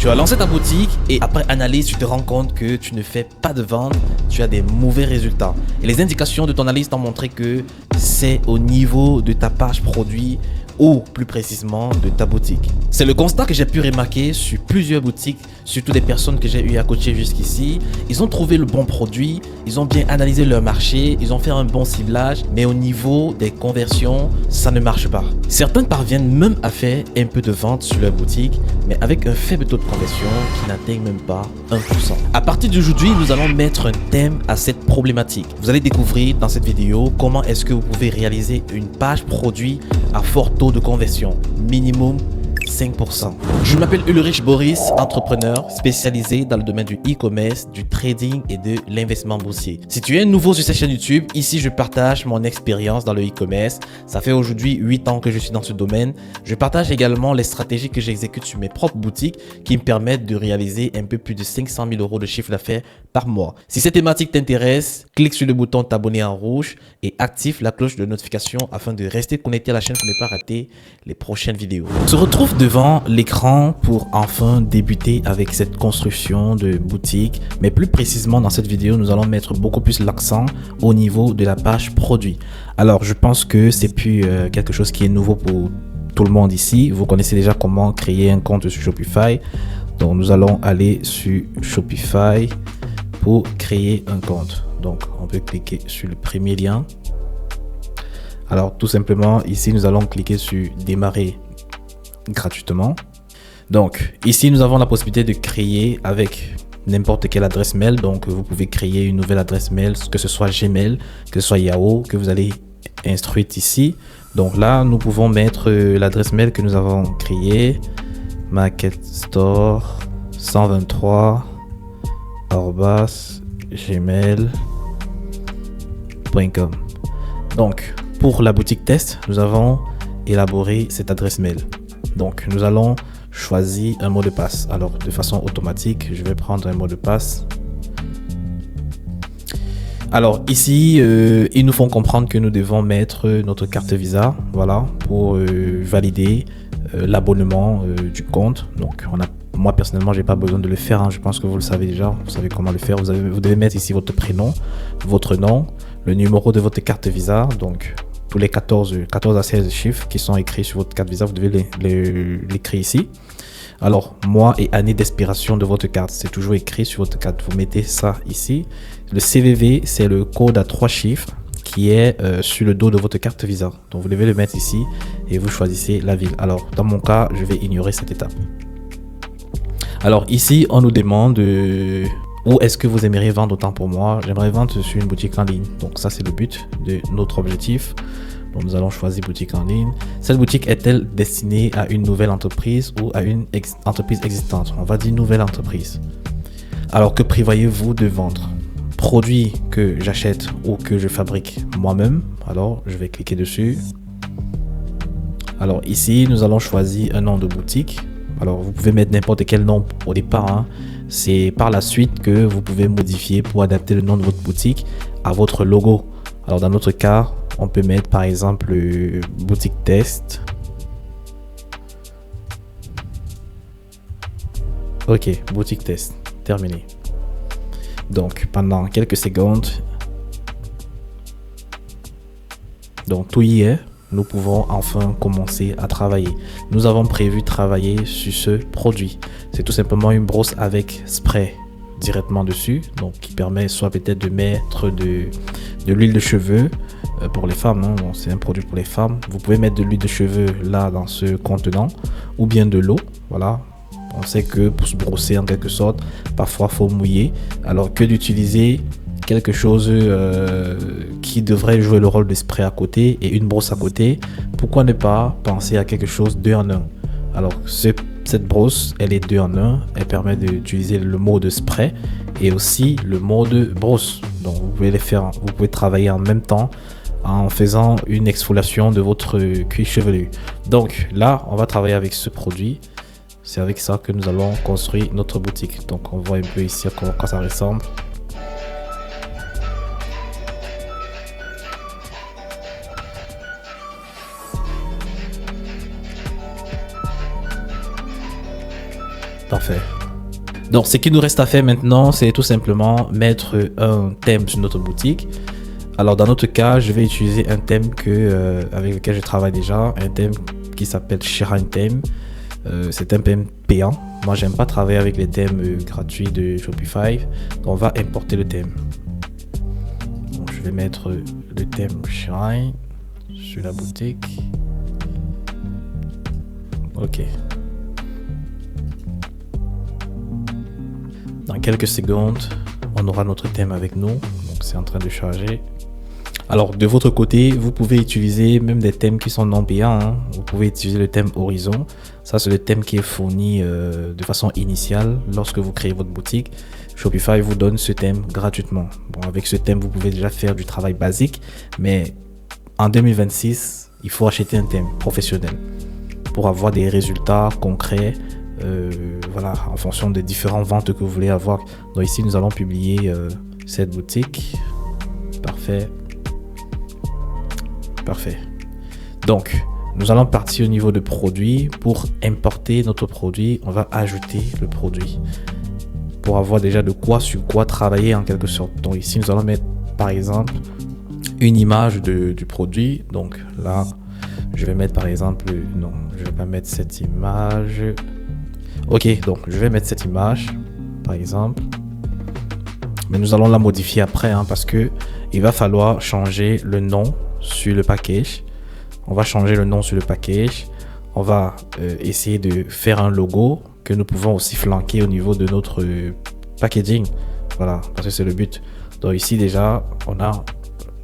Tu as lancé ta boutique et après analyse, tu te rends compte que tu ne fais pas de vente, tu as des mauvais résultats. Et les indications de ton analyse t'ont montré que c'est au niveau de ta page produit ou plus précisément de ta boutique. C'est le constat que j'ai pu remarquer sur plusieurs boutiques, surtout des personnes que j'ai eu à coacher jusqu'ici. Ils ont trouvé le bon produit, ils ont bien analysé leur marché, ils ont fait un bon ciblage, mais au niveau des conversions, ça ne marche pas. Certains parviennent même à faire un peu de vente sur leur boutique, mais avec un faible taux de conversion qui n'atteigne même pas 1%. À partir d'aujourd'hui, nous allons mettre un thème à cette problématique. Vous allez découvrir dans cette vidéo comment est-ce que vous pouvez réaliser une page produit à fort taux de conversion, minimum 5%. Je m'appelle Ulrich Boris, entrepreneur spécialisé dans le domaine du e-commerce, du trading et de l'investissement boursier. Si tu es nouveau sur cette chaîne YouTube, ici je partage mon expérience dans le e-commerce. Ça fait aujourd'hui 8 ans que je suis dans ce domaine. Je partage également les stratégies que j'exécute sur mes propres boutiques qui me permettent de réaliser un peu plus de 500 000 € de chiffre d'affaires par mois. Si cette thématique t'intéresse, clique sur le bouton t'abonner en rouge et active la cloche de notification afin de rester connecté à la chaîne pour ne pas rater les prochaines vidéos. On se retrouve devant l'écran pour enfin débuter avec cette construction de boutique, mais plus précisément dans cette vidéo nous allons mettre beaucoup plus l'accent au niveau de la page produit. Alors je pense que c'est plus quelque chose qui est nouveau pour tout le monde ici. Vous connaissez déjà comment créer un compte sur Shopify, donc nous allons aller sur Shopify pour créer un compte. Donc on peut cliquer sur le premier lien. Alors tout simplement ici nous allons cliquer sur démarrer gratuitement. Donc ici nous avons la possibilité de créer avec n'importe quelle adresse mail. Donc vous pouvez créer une nouvelle adresse mail, que ce soit Gmail, que ce soit Yahoo, que vous allez instruire ici. Donc là nous pouvons mettre l'adresse mail que nous avons créée, marketstore 123 gmail.com. Donc pour la boutique test, nous avons élaboré cette adresse mail. Donc nous allons choisir un mot de passe. Alors de façon automatique, je vais prendre un mot de passe. Alors ici, ils nous font comprendre que nous devons mettre notre carte Visa, voilà, pour valider l'abonnement du compte. Donc moi personnellement, j'ai pas besoin de le faire, hein. Je pense que vous le savez déjà. Vous savez comment le faire. Vous devez mettre ici votre prénom, votre nom, le numéro de votre carte Visa. Donc tous les 14 à 16 chiffres qui sont écrits sur votre carte Visa, vous devez l'écrire ici. Alors, mois et année d'expiration de votre carte, c'est toujours écrit sur votre carte. Vous mettez ça ici. Le CVV, c'est le code à 3 chiffres qui est sur le dos de votre carte Visa. Donc, vous devez le mettre ici et vous choisissez la ville. Alors, dans mon cas, je vais ignorer cette étape. Alors, ici, on nous demande où est-ce que vous aimeriez vendre autant pour moi. J'aimerais vendre sur une boutique en ligne. Donc, ça, c'est le but de notre objectif. Donc, nous allons choisir boutique en ligne. Cette boutique est-elle destinée à une nouvelle entreprise ou à une entreprise existante? On va dire nouvelle entreprise. Alors, que prévoyez-vous de vendre? Produits que j'achète ou que je fabrique moi-même. Alors, je vais cliquer dessus. Alors, ici, nous allons choisir un nom de boutique. Alors, vous pouvez mettre n'importe quel nom au départ, hein. C'est par la suite que vous pouvez modifier pour adapter le nom de votre boutique à votre logo. Alors, dans notre cas, on peut mettre par exemple boutique test. Ok, boutique test, terminé. Donc pendant quelques secondes, donc tout y est, nous pouvons enfin commencer à travailler. Nous avons prévu travailler sur ce produit. C'est tout simplement une brosse avec spray directement dessus, donc qui permet soit peut-être de mettre de l'huile de cheveux pour les femmes, hein. Bon, c'est un produit pour les femmes. Vous pouvez mettre de l'huile de cheveux là dans ce contenant ou bien de l'eau. Voilà, on sait que pour se brosser en quelque sorte, parfois faut mouiller, alors que d'utiliser quelque chose qui devrait jouer le rôle de spray à côté et une brosse à côté. Pourquoi ne pas penser à quelque chose 2 en 1? Alors cette brosse, elle est 2 en 1. Elle permet d'utiliser le mode spray et aussi le mode brosse. Donc vous pouvez les faire, vous pouvez travailler en même temps en faisant une exfoliation de votre cuir chevelu. Donc là, on va travailler avec ce produit. C'est avec ça que nous allons construire notre boutique. Donc on voit un peu ici à quoi ça ressemble. Parfait. Donc, ce qu'il nous reste à faire maintenant, c'est tout simplement mettre un thème sur notre boutique. Alors, dans notre cas, je vais utiliser un thème avec lequel je travaille déjà, un thème qui s'appelle Shrine Theme. C'est un thème payant. Moi, j'aime pas travailler avec les thèmes gratuits de Shopify. Donc, on va importer le thème. Donc, je vais mettre le thème Shrine sur la boutique. Ok. Dans quelques secondes, on aura notre thème avec nous. Donc, c'est en train de charger. Alors, de votre côté, vous pouvez utiliser même des thèmes qui sont non payants. Hein. Vous pouvez utiliser le thème Horizon. Ça, c'est le thème qui est fourni de façon initiale lorsque vous créez votre boutique. Shopify vous donne ce thème gratuitement. Bon, avec ce thème, vous pouvez déjà faire du travail basique. Mais en 2026, il faut acheter un thème professionnel pour avoir des résultats concrets. Voilà, en fonction des différentes ventes que vous voulez avoir. Donc ici, nous allons publier cette boutique. Parfait. Parfait. Donc, nous allons partir au niveau de produit. Pour importer notre produit, on va ajouter le produit pour avoir déjà de quoi sur quoi travailler en quelque sorte. Donc ici, nous allons mettre par exemple une image du produit. Donc là, je vais mettre par exemple, non, je vais pas mettre cette image. Ok, donc je vais mettre cette image par exemple. Mais nous allons la modifier après parce que il va falloir changer le nom sur le package. On va changer le nom sur le package. On va essayer de faire un logo que nous pouvons aussi flanquer au niveau de notre packaging. Voilà, parce que c'est le but. Donc ici déjà, on a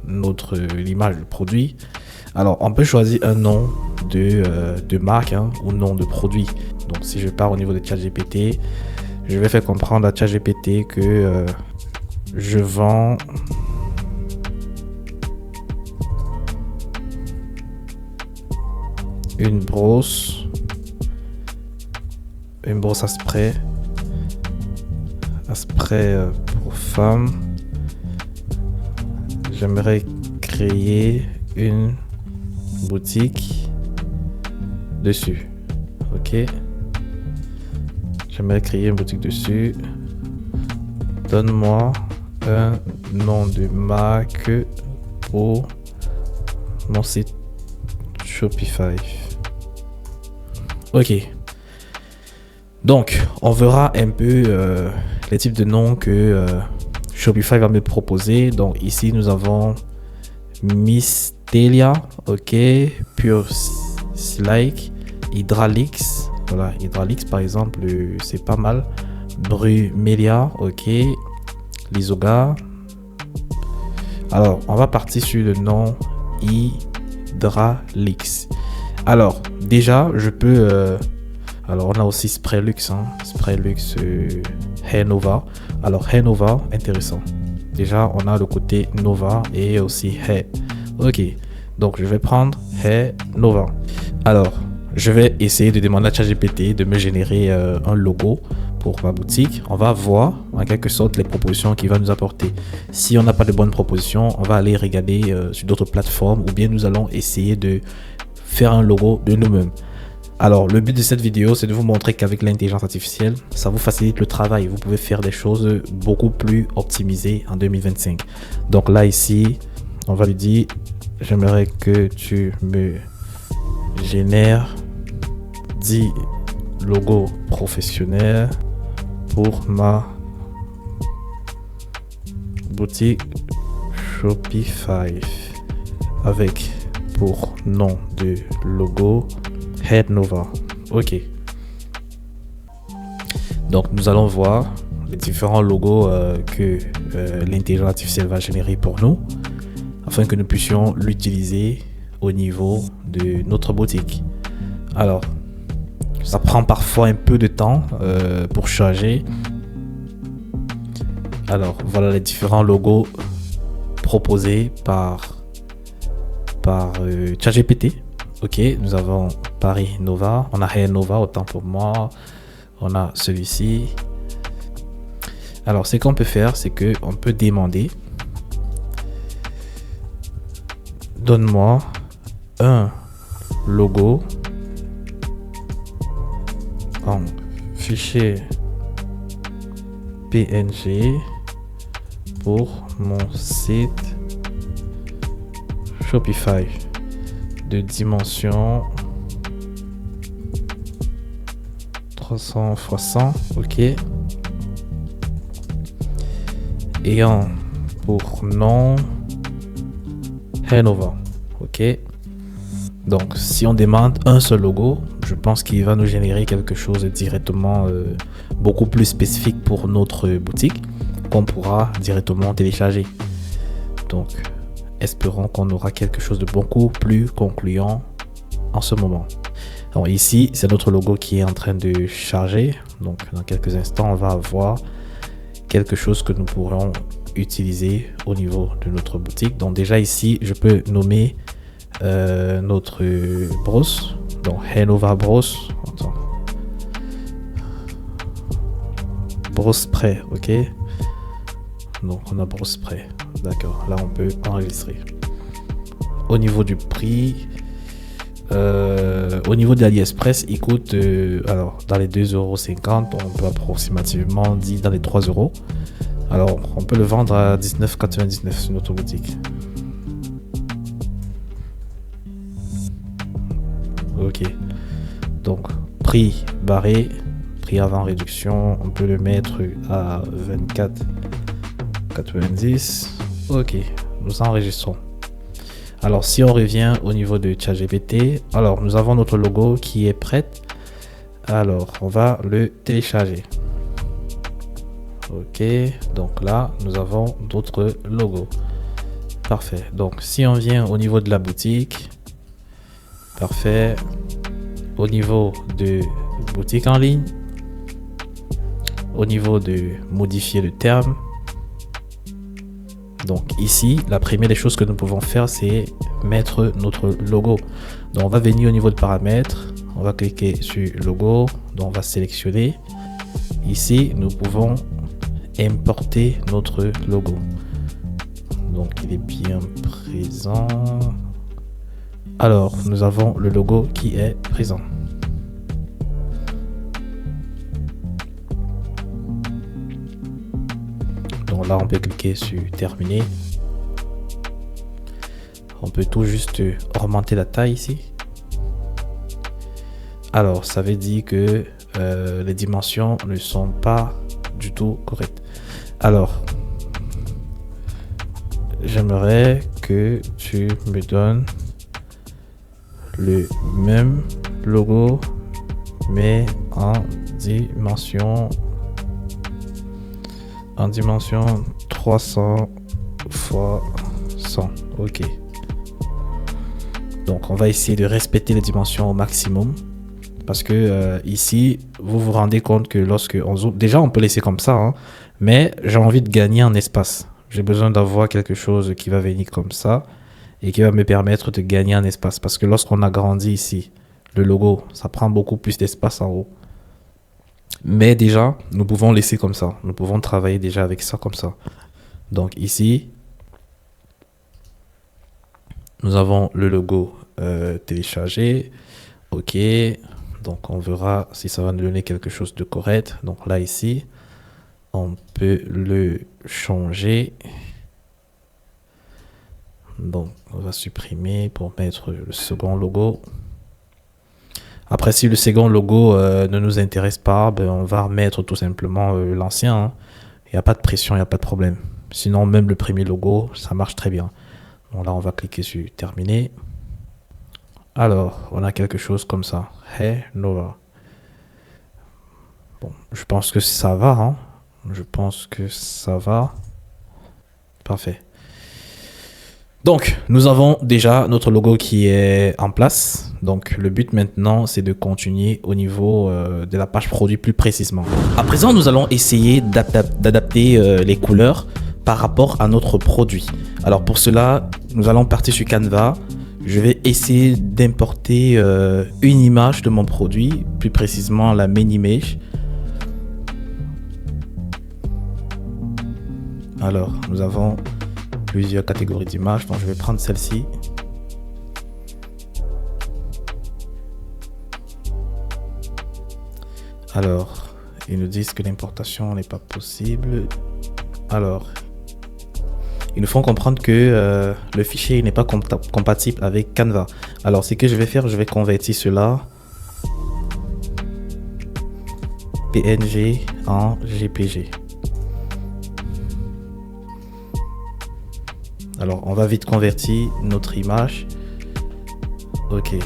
l'image du produit. Alors, on peut choisir un nom de marque ou nom de produit. Donc, si je pars au niveau de ChatGPT, je vais faire comprendre à ChatGPT que je vends une brosse à spray pour femmes. J'aimerais créer une boutique dessus. Ok, j'aimerais créer une boutique dessus. Donne-moi un nom de marque pour mon site Shopify. Ok, donc on verra un peu les types de noms que Shopify va me proposer. Donc ici nous avons Mystelia, ok, Pure Like, Hydralix, voilà, Hydralix par exemple, c'est pas mal. Brumelia, ok, Lisoga. Alors, on va partir sur le nom Hydralix. Alors, déjà, je peux... alors, on a aussi Spraylux, Spraylux Hair Nova. Alors, Hair Nova, intéressant. Déjà, on a le côté Nova et aussi Hair. Ok, donc je vais prendre Hair Nova. Alors, je vais essayer de demander à ChatGPT de me générer un logo pour ma boutique. On va voir en quelque sorte les propositions qu'il va nous apporter. Si on n'a pas de bonnes propositions, on va aller regarder sur d'autres plateformes ou bien nous allons essayer de faire un logo de nous-mêmes. Alors, le but de cette vidéo, c'est de vous montrer qu'avec l'intelligence artificielle, ça vous facilite le travail. Vous pouvez faire des choses beaucoup plus optimisées en 2025. Donc là, ici, on va lui dire, j'aimerais que tu me génères 10 logos professionnels pour ma boutique Shopify avec pour nom de logo Hair Nova. Ok. Donc nous allons voir les différents logos que l'intelligence artificielle va générer pour nous afin que nous puissions l'utiliser au niveau de notre boutique. Alors, ça prend parfois un peu de temps pour charger. Alors, voilà les différents logos proposés par ChatGPT. Ok, nous avons Paris Nova, on a Hair Nova, autant pour moi. On a celui-ci. Alors, ce qu'on peut faire, c'est qu'on peut demander donne-moi un logo en fichier PNG pour mon site Shopify de dimension 300 x 100, ok, ayant pour nom Hanover, ok. Donc si on demande un seul logo, je pense qu'il va nous générer quelque chose directement beaucoup plus spécifique pour notre boutique qu'on pourra directement télécharger. Donc espérons qu'on aura quelque chose de beaucoup plus concluant en ce moment. Donc ici, c'est notre logo qui est en train de charger. Donc dans quelques instants, on va avoir quelque chose que nous pourrons utiliser au niveau de notre boutique. Donc déjà ici, je peux nommer notre brosse. Donc Hanover brosse. Attends. Brosse spray, ok. Donc on a brosse spray. D'accord, là on peut enregistrer. Au niveau du prix, au niveau de l'AliExpress, il coûte alors dans les 2,50 €, on peut approximativement dire dans les 3 €. Alors on peut le vendre à 19,99 € sur notre boutique. Ok, donc prix barré, prix avant réduction, on peut le mettre à 24,90 €. Ok, nous enregistrons. Alors si on revient au niveau de ChatGPT, alors nous avons notre logo qui est prêt. Alors on va le télécharger. Ok, donc là nous avons d'autres logos. Parfait. Donc si on vient au niveau de la boutique, parfait. Au niveau de boutique en ligne, au niveau de modifier le terme. Donc ici, la première des choses que nous pouvons faire, c'est mettre notre logo. Donc on va venir au niveau de paramètres, on va cliquer sur logo, donc on va sélectionner. Ici, nous pouvons importer notre logo. Donc il est bien présent. Alors, nous avons le logo qui est présent. Donc là, on peut cliquer sur terminer. On peut tout juste augmenter la taille ici. Alors, ça veut dire que les dimensions ne sont pas du tout correctes. Alors, j'aimerais que tu me donnes le même logo, mais en dimension 300 x 100. Ok. Donc on va essayer de respecter les dimensions au maximum, parce que ici vous vous rendez compte que lorsque on zoome, déjà on peut laisser comme ça, hein, mais j'ai envie de gagner en espace. J'ai besoin d'avoir quelque chose qui va venir comme ça et qui va me permettre de gagner en espace, parce que lorsqu'on agrandit ici le logo, ça prend beaucoup plus d'espace en haut. Mais déjà, nous pouvons laisser comme ça. Nous pouvons travailler déjà avec ça comme ça. Donc ici, nous avons le logo téléchargé. Ok. Donc on verra si ça va nous donner quelque chose de correct. Donc là ici, on peut le changer. Donc on va supprimer pour mettre le second logo. Après, si le second logo ne nous intéresse pas, ben, on va remettre tout simplement l'ancien, hein. Il n'y a pas de pression, il n'y a pas de problème. Sinon, même le premier logo, ça marche très bien. Bon, là, on va cliquer sur terminer. Alors, on a quelque chose comme ça. Hey, Nova. Bon, je pense que ça va, hein. Je pense que ça va. Parfait. Donc, nous avons déjà notre logo qui est en place. Donc, le but maintenant, c'est de continuer au niveau de la page produit plus précisément. À présent, nous allons essayer d'adapter les couleurs par rapport à notre produit. Alors, pour cela, nous allons partir sur Canva. Je vais essayer d'importer une image de mon produit, plus précisément la main image. Alors, nous avons plusieurs catégories d'images, donc je vais prendre celle-ci. Alors, Ils nous disent que l'importation n'est pas possible. Alors, ils nous font comprendre que le fichier n'est pas compatible avec Canva. Alors, ce que je vais faire, je vais convertir cela PNG en JPG. Alors, on va vite convertir notre image. Ok.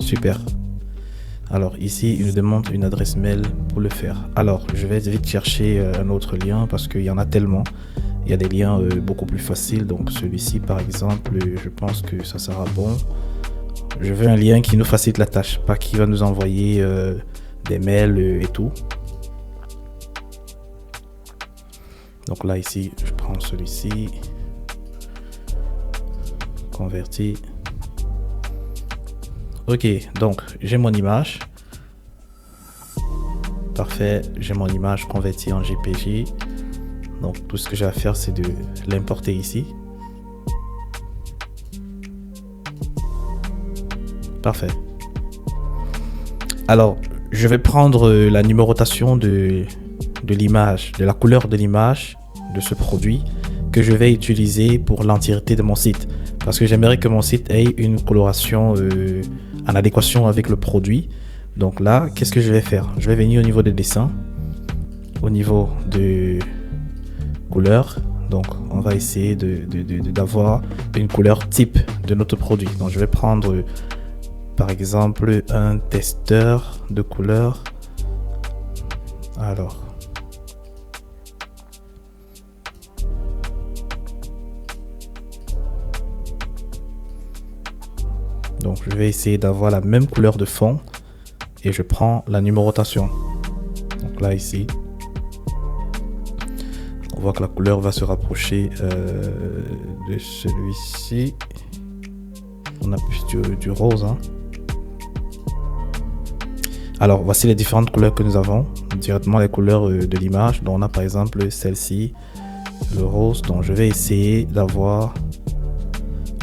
Super. Alors ici, il nous demande une adresse mail pour le faire. Alors, je vais vite chercher un autre lien parce qu'il y en a tellement. Il y a des liens beaucoup plus faciles. Donc celui-ci, par exemple, je pense que ça sera bon. Je veux un lien qui nous facilite la tâche, pas qui va nous envoyer des mails et tout. Donc là, ici, je prends celui-ci. Converti. Ok, donc j'ai mon image. Parfait, j'ai mon image convertie en JPG. Donc tout ce que j'ai à faire, c'est de l'importer ici. Parfait. Alors, je vais prendre la numérotation de l'image, de la couleur de l'image de ce produit que je vais utiliser pour l'entièreté de mon site. Parce que j'aimerais que mon site ait une coloration en adéquation avec le produit. Donc là, qu'est-ce que je vais faire? Je vais venir au niveau des dessins, au niveau de couleur. Donc on va essayer d'avoir une couleur type de notre produit. Donc je vais prendre par exemple un testeur de couleur. Alors donc je vais essayer d'avoir la même couleur de fond et je prends la numérotation. Donc là ici, on voit que la couleur va se rapprocher de celui-ci. On a plus du rose, hein. Alors voici les différentes couleurs que nous avons, directement les couleurs de l'image. Donc on a par exemple celle-ci, le rose. Donc je vais essayer d'avoir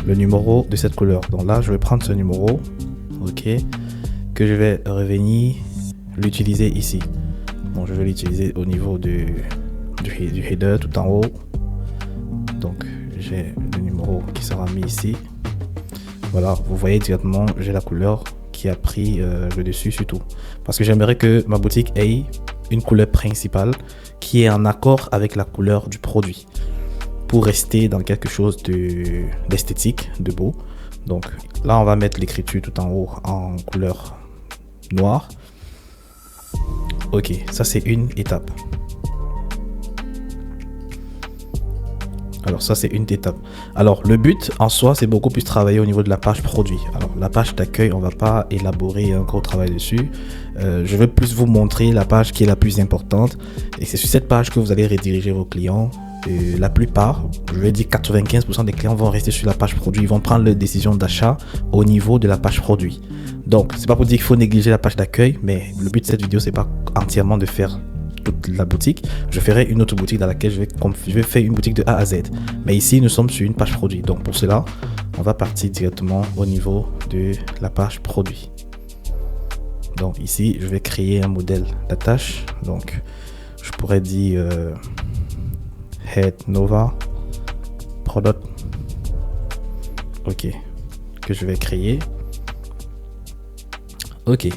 le numéro de cette couleur. Donc là je vais prendre ce numéro, ok, que je vais revenir l'utiliser ici. Donc je vais l'utiliser au niveau du header tout en haut. Donc j'ai le numéro qui sera mis ici. Voilà, vous voyez directement, j'ai la couleur qui a pris le dessus sur tout. Parce que j'aimerais que ma boutique ait une couleur principale qui est en accord avec la couleur du produit, pour rester dans quelque chose d'esthétique, de beau. Donc là, on va mettre l'écriture tout en haut en couleur noire. Ok, ça c'est une étape. Alors ça c'est une étape. Alors le but en soi, c'est beaucoup plus travailler au niveau de la page produit. Alors la page d'accueil, on va pas élaborer un gros travail dessus. Je vais plus vous montrer la page qui est la plus importante. Et c'est sur cette page que vous allez rediriger vos clients. Et la plupart, je vais dire 95% des clients vont rester sur la page produit. Ils vont prendre leur décision d'achat au niveau de la page produit. Donc c'est pas pour dire qu'il faut négliger la page d'accueil, mais le but de cette vidéo, c'est pas entièrement de faire toute la boutique. Je ferai une autre boutique dans laquelle je vais faire une boutique de A à Z. Mais ici, nous sommes sur une page produit. Donc pour cela, on va partir directement au niveau de la page produit. Donc ici, je vais créer un modèle d'attache. Donc je pourrais dire Head Nova Product. Ok, que je vais créer. Ok.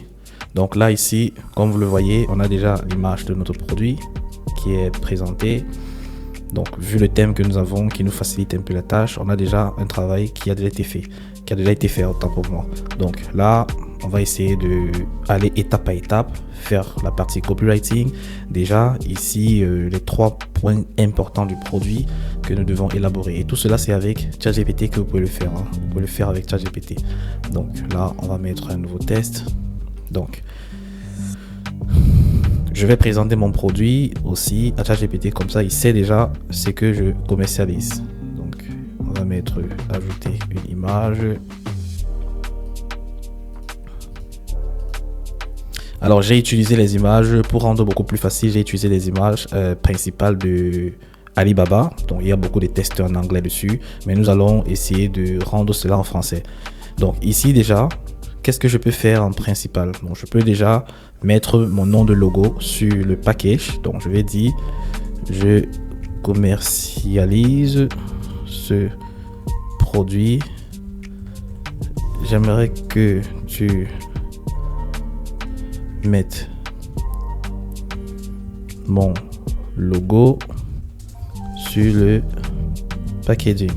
Donc là ici, comme vous le voyez, on a déjà l'image de notre produit qui est présentée. Donc vu le thème que nous avons qui nous facilite un peu la tâche, on a déjà un travail qui a déjà été fait autant pour moi. Donc là, on va essayer de aller étape à étape, faire la partie copywriting. Déjà ici, les 3 points importants du produit que nous devons élaborer. Et tout cela, c'est avec ChatGPT que vous pouvez le faire. Hein. Vous pouvez le faire avec ChatGPT. Donc là, on va mettre un nouveau test. Donc, je vais présenter mon produit aussi à ChatGPT, comme ça il sait déjà ce que je commercialise. Donc, on va mettre ajouter une image. Alors j'ai utilisé les images pour rendre beaucoup plus facile. J'ai utilisé les images principales de Alibaba. Donc il y a beaucoup de textes en anglais dessus, mais nous allons essayer de rendre cela en français. Donc ici déjà, qu'est-ce que je peux faire en principal? Donc je peux déjà mettre mon nom de logo sur le package. Donc je vais dire je commercialise ce produit. J'aimerais que tu mettes mon logo sur le packaging.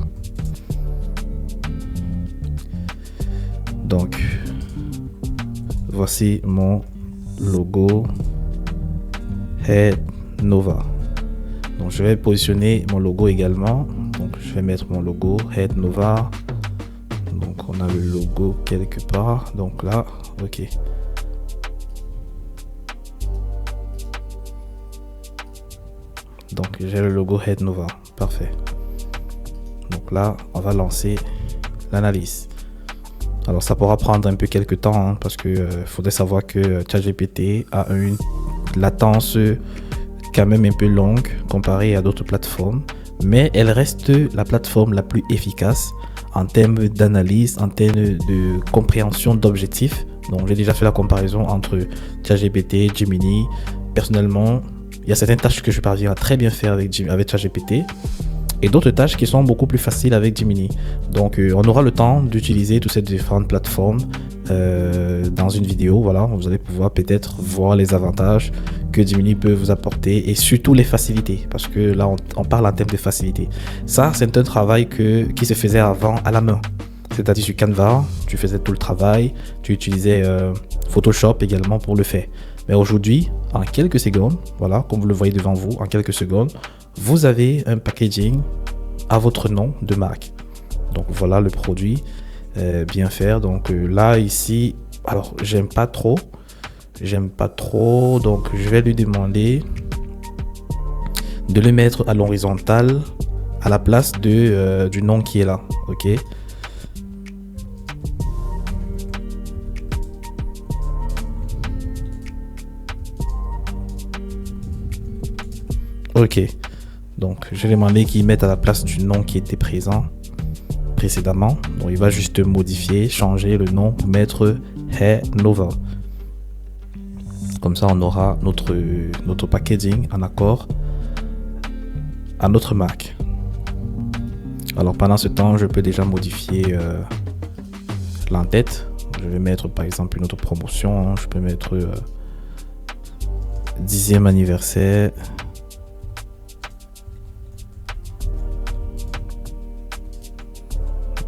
Donc, voici mon logo Head Nova. Donc, je vais positionner mon logo également. Donc, je vais mettre mon logo Head Nova. Donc, on a le logo quelque part. Donc là, ok. Donc, j'ai le logo Head Nova. Parfait. Donc là, on va lancer l'analyse. Alors, ça pourra prendre un peu quelques temps hein, parce que faudrait savoir que ChatGPT a une latence quand même un peu longue comparée à d'autres plateformes, mais elle reste la plateforme la plus efficace en termes d'analyse, en termes de compréhension d'objectifs. Donc, j'ai déjà fait la comparaison entre ChatGPT, Gemini. Personnellement, il y a certaines tâches que je parviens à très bien faire avec ChatGPT et d'autres tâches qui sont beaucoup plus faciles avec Gemini. Donc, on aura le temps d'utiliser toutes ces différentes plateformes dans une vidéo. Voilà, vous allez pouvoir peut-être voir les avantages que Gemini peut vous apporter et surtout les facilités. Parce que là, on parle en termes de facilité. Ça, c'est un travail qui se faisait avant à la main. C'est-à-dire sur Canva, tu faisais tout le travail, tu utilisais Photoshop également pour le faire. Mais aujourd'hui, en quelques secondes, voilà, comme vous le voyez devant vous, en quelques secondes, vous avez un packaging à votre nom de marque. Donc voilà le produit bien faire. Donc là, ici, alors j'aime pas trop. Donc je vais lui demander de le mettre à l'horizontale à la place du nom qui est là. Ok. Ok, donc je vais demander qu'il mette à la place du nom qui était présent précédemment. Donc il va juste modifier, changer le nom pour mettre Head Nova. Comme ça on aura notre packaging en accord à notre marque. Alors pendant ce temps, je peux déjà modifier l'entête. Je vais mettre par exemple une autre promotion. Hein. Je peux mettre 10e anniversaire.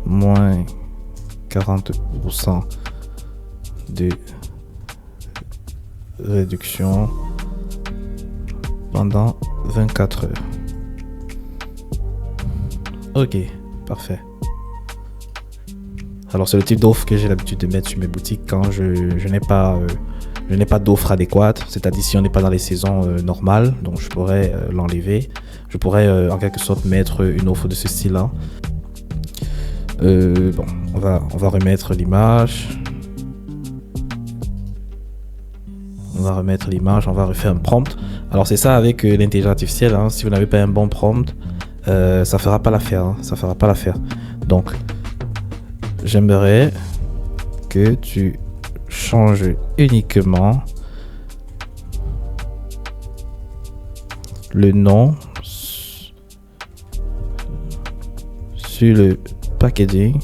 Moins 40% de réduction pendant 24 heures. Ok, parfait. Alors c'est le type d'offre que j'ai l'habitude de mettre sur mes boutiques quand je n'ai pas d'offre adéquate, c'est-à-dire si on n'est pas dans les saisons normales, donc je pourrais l'enlever. Je pourrais en quelque sorte mettre une offre de ce style-là. Bon, on va remettre l'image. On va refaire un prompt. Alors c'est ça avec l'intelligence artificielle. Hein, si vous n'avez pas un bon prompt, ça fera pas l'affaire. Hein, ça fera pas l'affaire. Donc, j'aimerais que tu changes uniquement le nom sur le packaging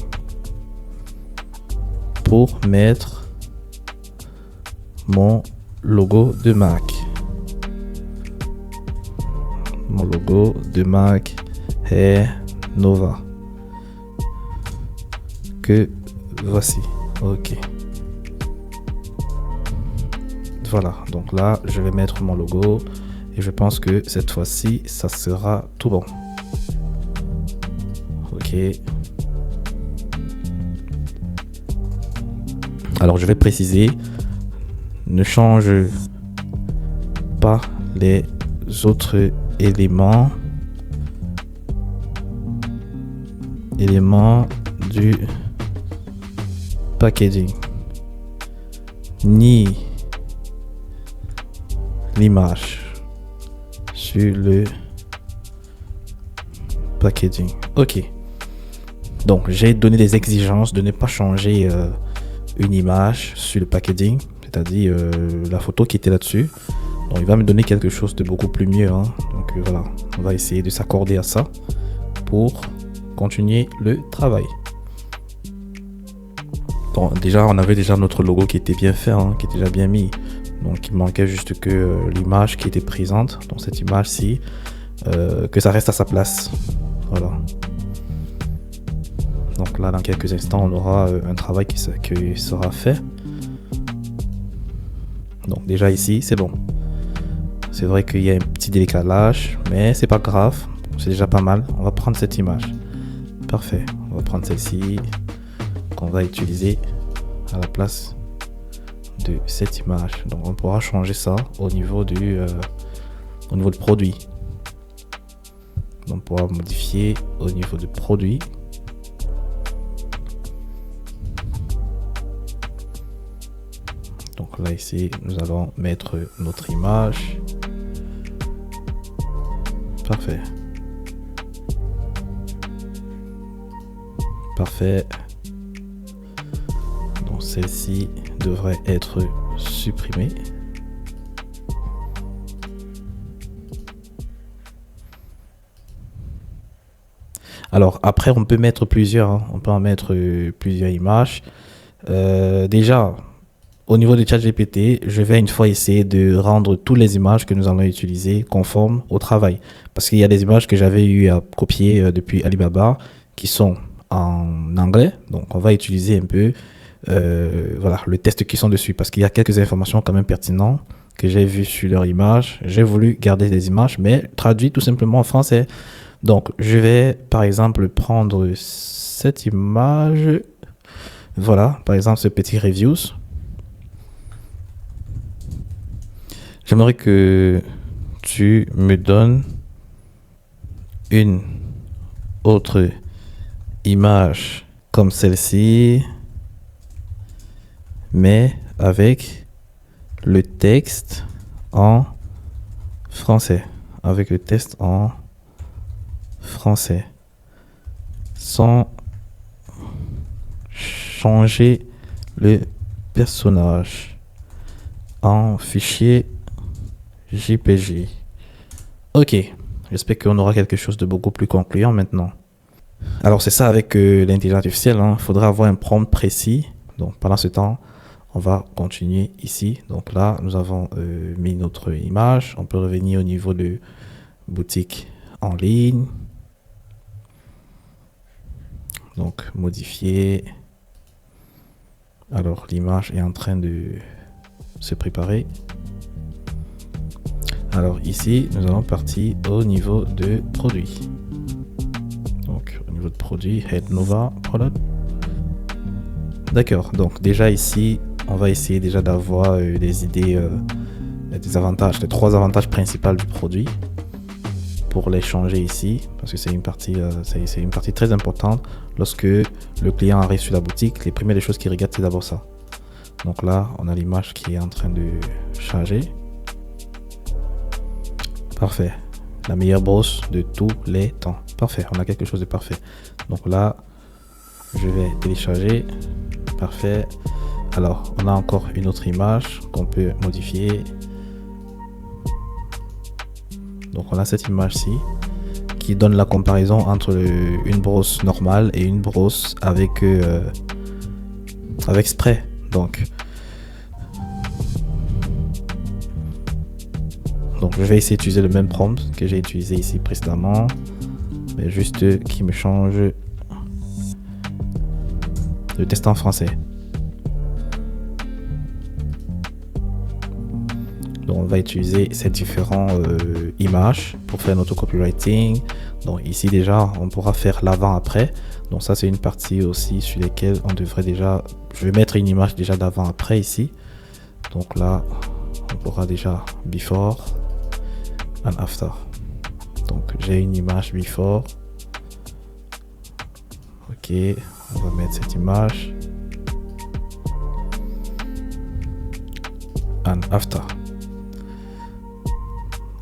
pour mettre mon logo de marque. Mon logo de marque est Nova. Que voici. Ok. Voilà. Donc là, je vais mettre mon logo et je pense que cette fois-ci, ça sera tout bon. Ok. Alors je vais préciser, ne change pas les autres éléments du packaging, ni l'image sur le packaging. Ok. Donc, j'ai donné des exigences de ne pas changer une image sur le packaging, c'est-à-dire la photo qui était là-dessus. Donc, il va me donner quelque chose de beaucoup plus mieux. Hein. Donc, voilà, on va essayer de s'accorder à ça pour continuer le travail. Bon, déjà, on avait déjà notre logo qui était bien fait, hein, qui était déjà bien mis. Donc, il manquait juste que l'image qui était présente, donc cette image-ci, que ça reste à sa place. Voilà. Donc là, dans quelques instants, on aura un travail qui sera fait. Donc déjà ici, c'est bon. C'est vrai qu'il y a un petit décalage, mais c'est pas grave. C'est déjà pas mal. On va prendre cette image. Parfait. On va prendre celle-ci qu'on va utiliser à la place de cette image. Donc on pourra changer ça au niveau du produit. Donc on pourra modifier au niveau du produit. Donc là ici, nous allons mettre notre image. Parfait. Parfait. Donc celle-ci devrait être supprimée. Alors après, on peut mettre plusieurs. Hein. On peut en mettre plusieurs images. Déjà, au niveau de ChatGPT, je vais une fois essayer de rendre toutes les images que nous allons utiliser conformes au travail. Parce qu'il y a des images que j'avais eu à copier depuis Alibaba qui sont en anglais. Donc, on va utiliser un peu voilà, le test qui sont dessus. Parce qu'il y a quelques informations quand même pertinentes que j'ai vues sur leur image. J'ai voulu garder des images, mais traduit tout simplement en français. Donc, je vais par exemple prendre cette image. Voilà, par exemple, ce petit reviews. J'aimerais que tu me donnes une autre image comme celle-ci, mais avec le texte en français. Avec le texte en français. Sans changer le personnage en fichier JPG. Ok, j'espère qu'on aura quelque chose de beaucoup plus concluant maintenant. Alors c'est ça avec l'intelligence artificielle, il faudra avoir un prompt précis. Donc pendant ce temps, on va continuer ici. Donc là, nous avons mis notre image. On peut revenir au niveau de boutique en ligne. Donc modifier. Alors l'image est en train de se préparer. Alors ici, nous allons partir au niveau de produit. Donc au niveau de produit, Head Nova Product. D'accord, donc déjà ici, on va essayer déjà d'avoir des idées, des avantages, les 3 avantages principaux du produit pour les changer ici, parce que c'est une partie très importante. Lorsque le client arrive sur la boutique, les premières choses qu'il regarde, c'est d'abord ça. Donc là, on a l'image qui est en train de charger. Parfait. La meilleure brosse de tous les temps. Parfait. On a quelque chose de parfait. Donc là, je vais télécharger. Parfait. Alors, on a encore une autre image qu'on peut modifier. Donc, on a cette image-ci qui donne la comparaison entre une brosse normale et une brosse avec spray. Donc, je vais essayer d'utiliser le même prompt que j'ai utilisé ici précédemment, mais juste qui me change le test en français. Donc on va utiliser ces différentes images pour faire notre copywriting. Donc ici déjà, on pourra faire l'avant-après. Donc ça c'est une partie aussi sur laquelle on devrait déjà... Je vais mettre une image déjà d'avant-après ici. Donc là, on pourra déjà before and after. Donc j'ai une image before. Ok, on va mettre cette image. And after.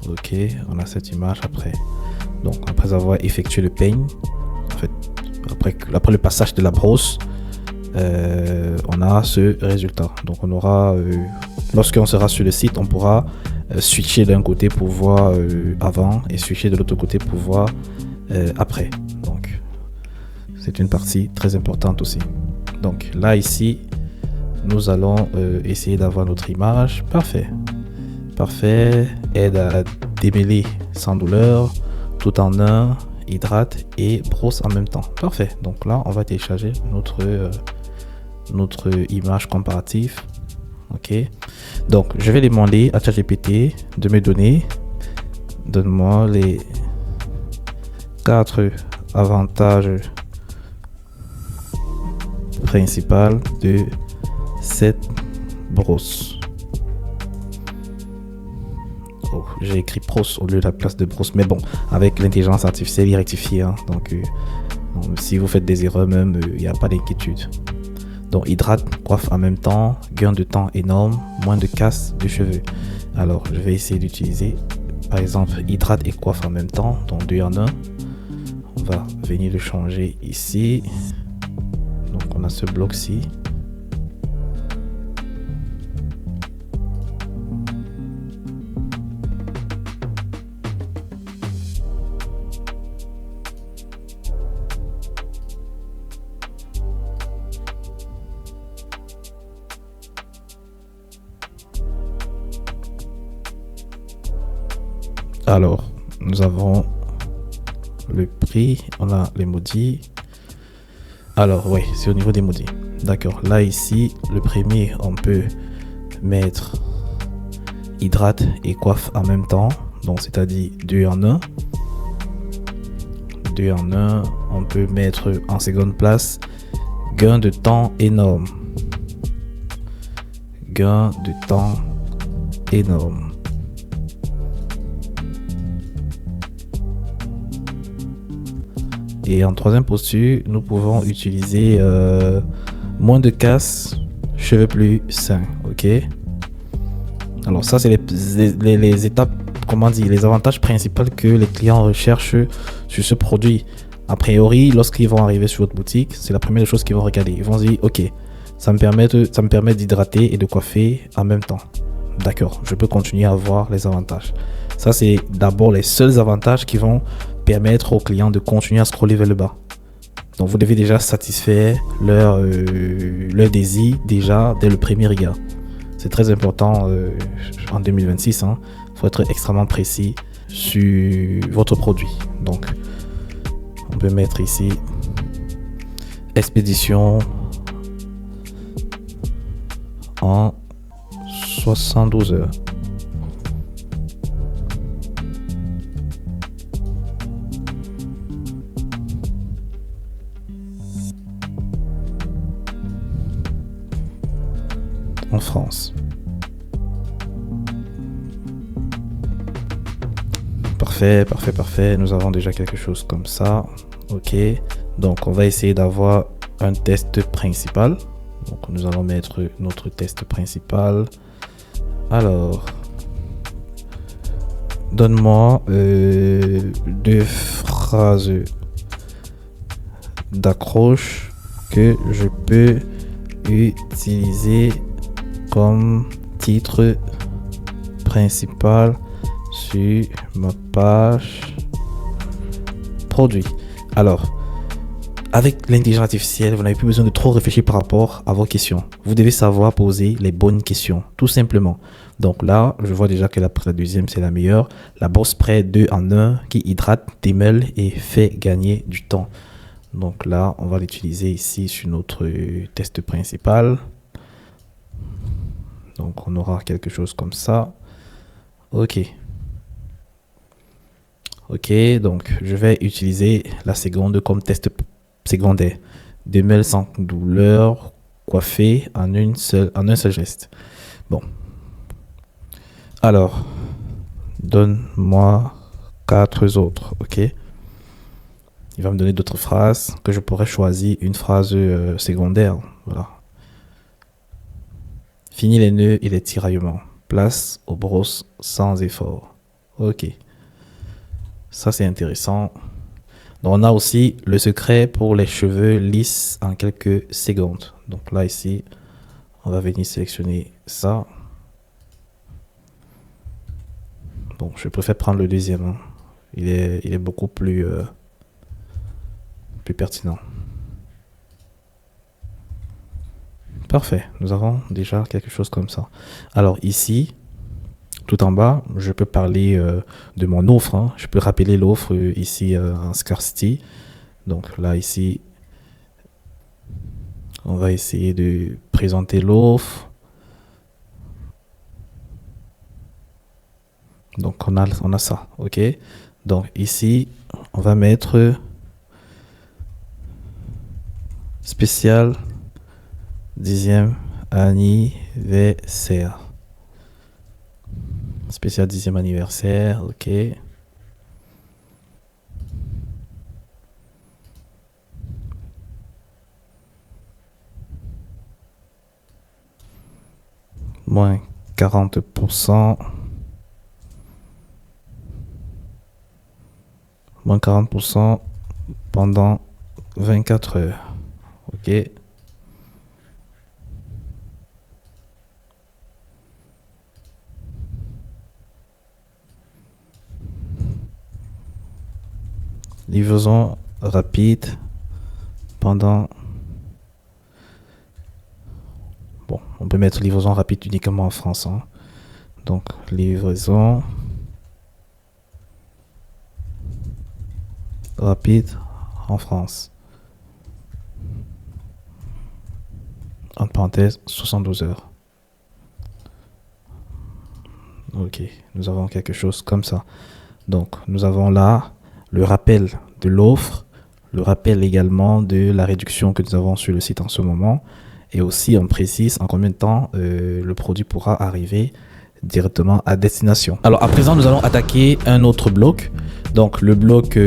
Ok, on a cette image après. Donc après avoir effectué le peigne, en fait, après le passage de la brosse, on a ce résultat. Donc on aura, lorsqu'on sera sur le site, on pourra switcher d'un côté pour voir avant et switcher de l'autre côté pour voir après. Donc c'est une partie très importante aussi. Donc là ici, nous allons essayer d'avoir notre image. Parfait. Parfait. Aide à démêler sans douleur, tout en un, hydrate et brosse en même temps. Parfait. Donc là, on va télécharger notre image comparative. Ok. Donc, je vais demander à ChatGPT de me donne-moi les 4 avantages principaux de cette brosse. Oh, j'ai écrit brosse au lieu de la place de brosse, mais bon, avec l'intelligence artificielle, il rectifie. Hein, donc, si vous faites des erreurs, même, il n'y a pas d'inquiétude. Donc, hydrate, coiffe en même temps, gain de temps énorme, moins de casse de cheveux. Alors, je vais essayer d'utiliser, par exemple, hydrate et coiffe en même temps, donc 2 en 1. On va venir le changer ici. Donc, on a ce bloc-ci. Alors, nous avons le prix, on a les maudits. Alors, oui, c'est au niveau des maudits. D'accord, là, ici, le premier, on peut mettre hydrate et coiffe en même temps. Donc, c'est-à-dire 2 en 1. 2 en 1, on peut mettre en seconde place gain de temps énorme. Gain de temps énorme. Et en troisième posture, nous pouvons utiliser moins de casse, cheveux plus sains. Ok. Alors ça, c'est les étapes, comment dire, les avantages principaux que les clients recherchent sur ce produit. A priori, lorsqu'ils vont arriver sur votre boutique, c'est la première chose qu'ils vont regarder. Ils vont se dire, ok, ça me permet d'hydrater et de coiffer en même temps. D'accord, je peux continuer à voir les avantages. Ça, c'est d'abord les seuls avantages qui vont permettre aux clients de continuer à scroller vers le bas. Donc, vous devez déjà satisfaire leur désir déjà dès le premier regard. C'est très important en 2026. Il faut être extrêmement précis sur votre produit. Donc, on peut mettre ici expédition en 72 heures. En France. Parfait, parfait, parfait. Nous avons déjà quelque chose comme ça. Ok. Donc, on va essayer d'avoir un test principal. Donc, nous allons mettre notre test principal. Alors, donne-moi 2 phrases d'accroche que je peux utiliser comme titre principal sur ma page produit. Alors, avec l'intelligence artificielle, vous n'avez plus besoin de trop réfléchir par rapport à vos questions. Vous devez savoir poser les bonnes questions, tout simplement. Donc là, je vois déjà que la deuxième, c'est la meilleure. La brosse spray 2 en 1 qui hydrate, démêle et fait gagner du temps. Donc là, on va l'utiliser ici sur notre test principal. Donc, on aura quelque chose comme ça. Ok. Ok, donc je vais utiliser la seconde comme test secondaire. Démêle sans douleur, coiffé en un seul geste. Bon. Alors, donne-moi 4 autres. Ok. Il va me donner d'autres phrases que je pourrais choisir une phrase secondaire. Voilà. Fini les nœuds et les tiraillements. Place aux brosses sans effort. Ok, ça c'est intéressant. Donc, on a aussi le secret pour les cheveux lisses en quelques secondes. Donc là ici, on va venir sélectionner ça. Bon, je préfère prendre le deuxième, hein. Il est beaucoup plus pertinent. Parfait, nous avons déjà quelque chose comme ça. Alors ici, tout en bas, je peux parler de mon offre, hein. Je peux rappeler l'offre ici en scarcity. Donc là ici, on va essayer de présenter l'offre. Donc on a ça, ok. Donc ici, on va mettre spécial 10e anniversaire. Spécial 10e anniversaire, ok. Moins 40%. Moins 40% pendant 24 heures. Ok. Livraison rapide pendant... Bon, on peut mettre livraison rapide uniquement en France, hein. Donc, livraison rapide en France. Entre parenthèses, 72 heures. Ok, nous avons quelque chose comme ça. Donc, nous avons là le rappel de l'offre, le rappel également de la réduction que nous avons sur le site en ce moment, et aussi on précise en combien de temps le produit pourra arriver directement à destination. Alors à présent, nous allons attaquer un autre bloc. Donc le bloc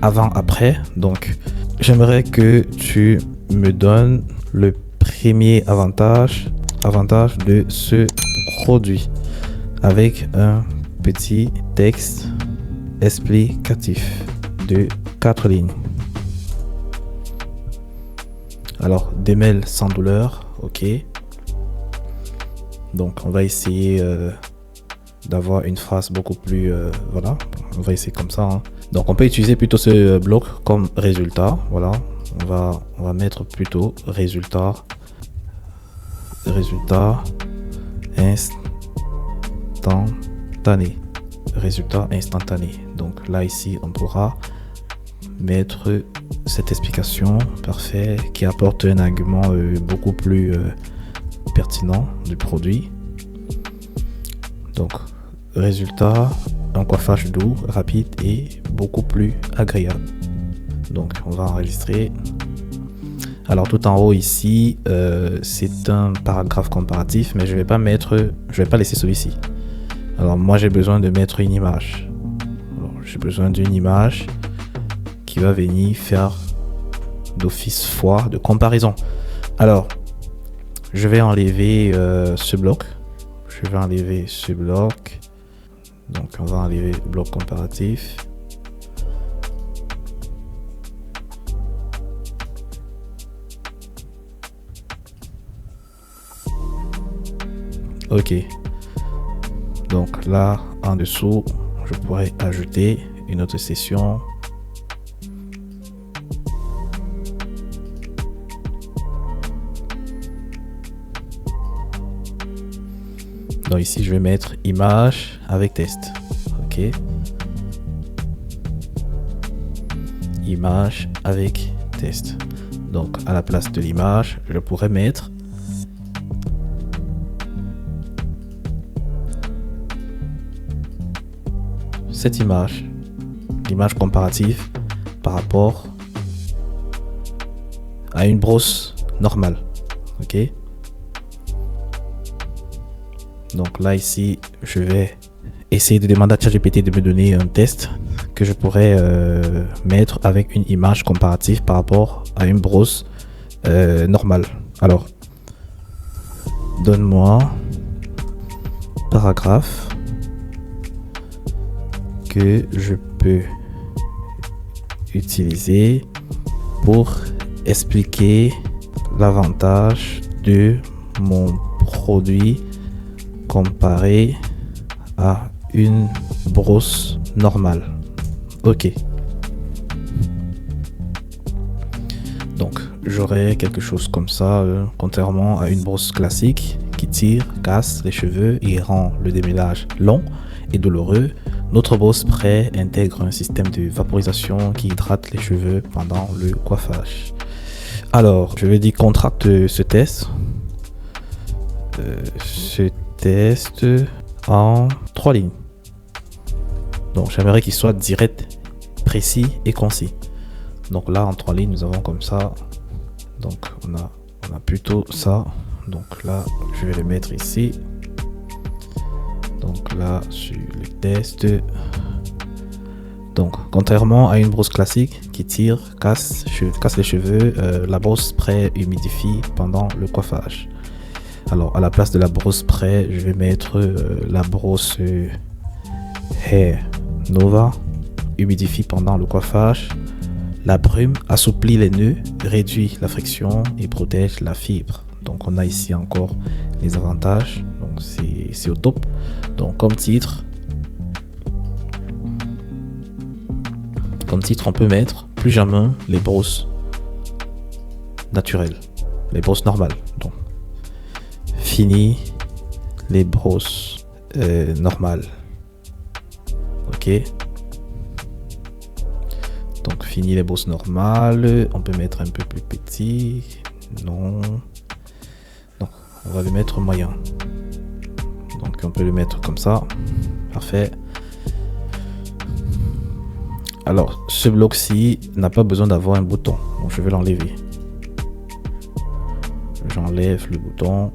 avant-après. Donc j'aimerais que tu me donnes le premier avantage de ce produit avec un petit texte explicatif de 4 lignes. Alors, des mails sans douleur, ok. Donc, on va essayer d'avoir une phrase beaucoup plus... voilà, on va essayer comme ça, hein. Donc, on peut utiliser plutôt ce bloc comme résultat. Voilà, on va mettre plutôt résultat instantané. Résultat instantané. Donc là ici on pourra mettre cette explication parfait qui apporte un argument beaucoup plus pertinent du produit. Donc résultat, un coiffage doux, rapide et beaucoup plus agréable. Donc on va enregistrer. Alors tout en haut ici c'est un paragraphe comparatif, mais je vais pas laisser celui-ci. Alors moi j'ai besoin de mettre une image. J'ai besoin d'une image qui va venir faire d'office foi de comparaison. Alors je vais enlever ce bloc. Donc on va enlever le bloc comparatif. Ok. Donc là, en dessous, je pourrais ajouter une autre session. Donc ici, je vais mettre image avec test. Ok. Image avec test. Donc à la place de l'image, je pourrais mettre cette image, l'image comparative par rapport à une brosse normale. Ok. Donc là ici, je vais essayer de demander à ChatGPT de me donner un test que je pourrais mettre avec une image comparative par rapport à une brosse normale. Alors, donne-moi paragraphe que je peux utiliser pour expliquer l'avantage de mon produit comparé à une brosse normale. Ok. Donc, j'aurai quelque chose comme ça, contrairement à une brosse classique qui tire, casse les cheveux et rend le démêlage long et douloureux. Notre brosse spray intègre un système de vaporisation qui hydrate les cheveux pendant le coiffage. Alors, je vais dire contracte ce test. Ce test en 3 lignes. Donc, j'aimerais qu'il soit direct, précis et concis. Donc là, en 3 lignes, nous avons comme ça. Donc, on a plutôt ça. Donc là, je vais le mettre ici. Donc là, sur le test. Donc, contrairement à une brosse classique qui tire, casse les cheveux, la brosse spray humidifie pendant le coiffage. Alors, à la place de la brosse spray, je vais mettre la brosse Hair Nova, humidifie pendant le coiffage. La brume assouplit les nœuds, réduit la friction et protège la fibre. Donc, on a ici encore les avantages. Donc, c'est au top. Donc, comme titre, on peut mettre plus jamais les brosses naturelles, les brosses normales. Donc, fini les brosses normales. Ok. Donc, fini les brosses normales. On peut mettre un peu plus petit. Non. Non, on va le mettre moyen. Donc, on peut le mettre comme ça. Parfait. Alors, ce bloc-ci n'a pas besoin d'avoir un bouton. Donc, je vais l'enlever. J'enlève le bouton.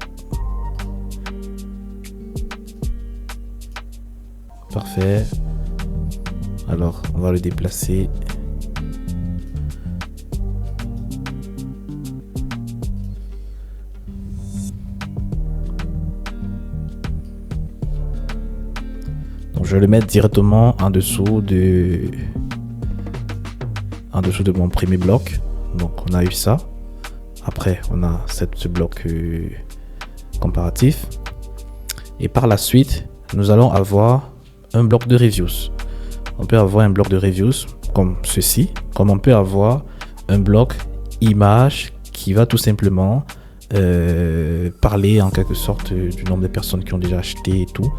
Parfait. Alors, on va le déplacer. Donc, je vais le mettre directement en dessous de mon premier bloc. Donc, on a eu ça. Après, on a ce bloc comparatif. Et par la suite, nous allons avoir un bloc de reviews. On peut avoir un bloc de reviews comme ceci, comme on peut avoir un bloc image qui va tout simplement parler en quelque sorte du nombre de personnes qui ont déjà acheté et tout.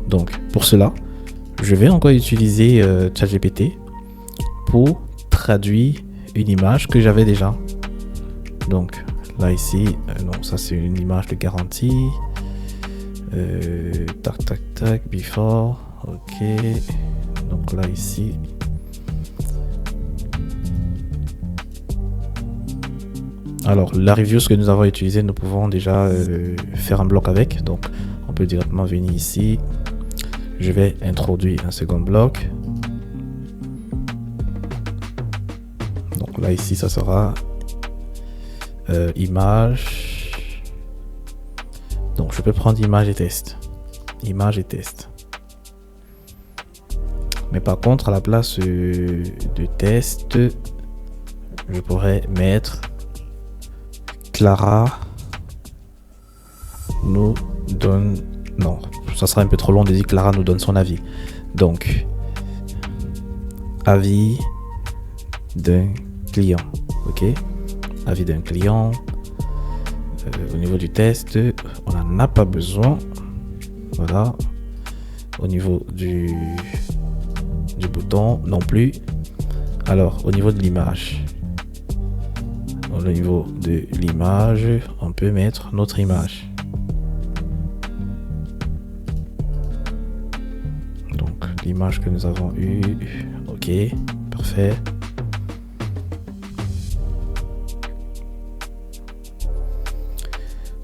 Donc, pour cela, je vais encore utiliser ChatGPT pour traduire une image que j'avais déjà. Donc là ici, non, ça c'est une image de garantie. Tac, before, ok. Donc là ici, alors la review que nous avons utilisé, nous pouvons déjà faire un bloc avec. Donc on peut directement venir ici. Je vais introduire un second bloc. Donc là ici, ça sera image. Donc je peux prendre image et test. Image et test. Mais par contre, à la place de test, je pourrais mettre Clara nous donne... Non, ça sera un peu trop long de dire Clara nous donne son avis. Donc, avis d'un client. Ok, avis d'un client. Au niveau du test, on n'en a pas besoin. Voilà. Au niveau du bouton, non plus. Alors, au niveau de l'image. Au niveau de l'image, on peut mettre notre image. Donc, l'image que nous avons eue. Ok, parfait.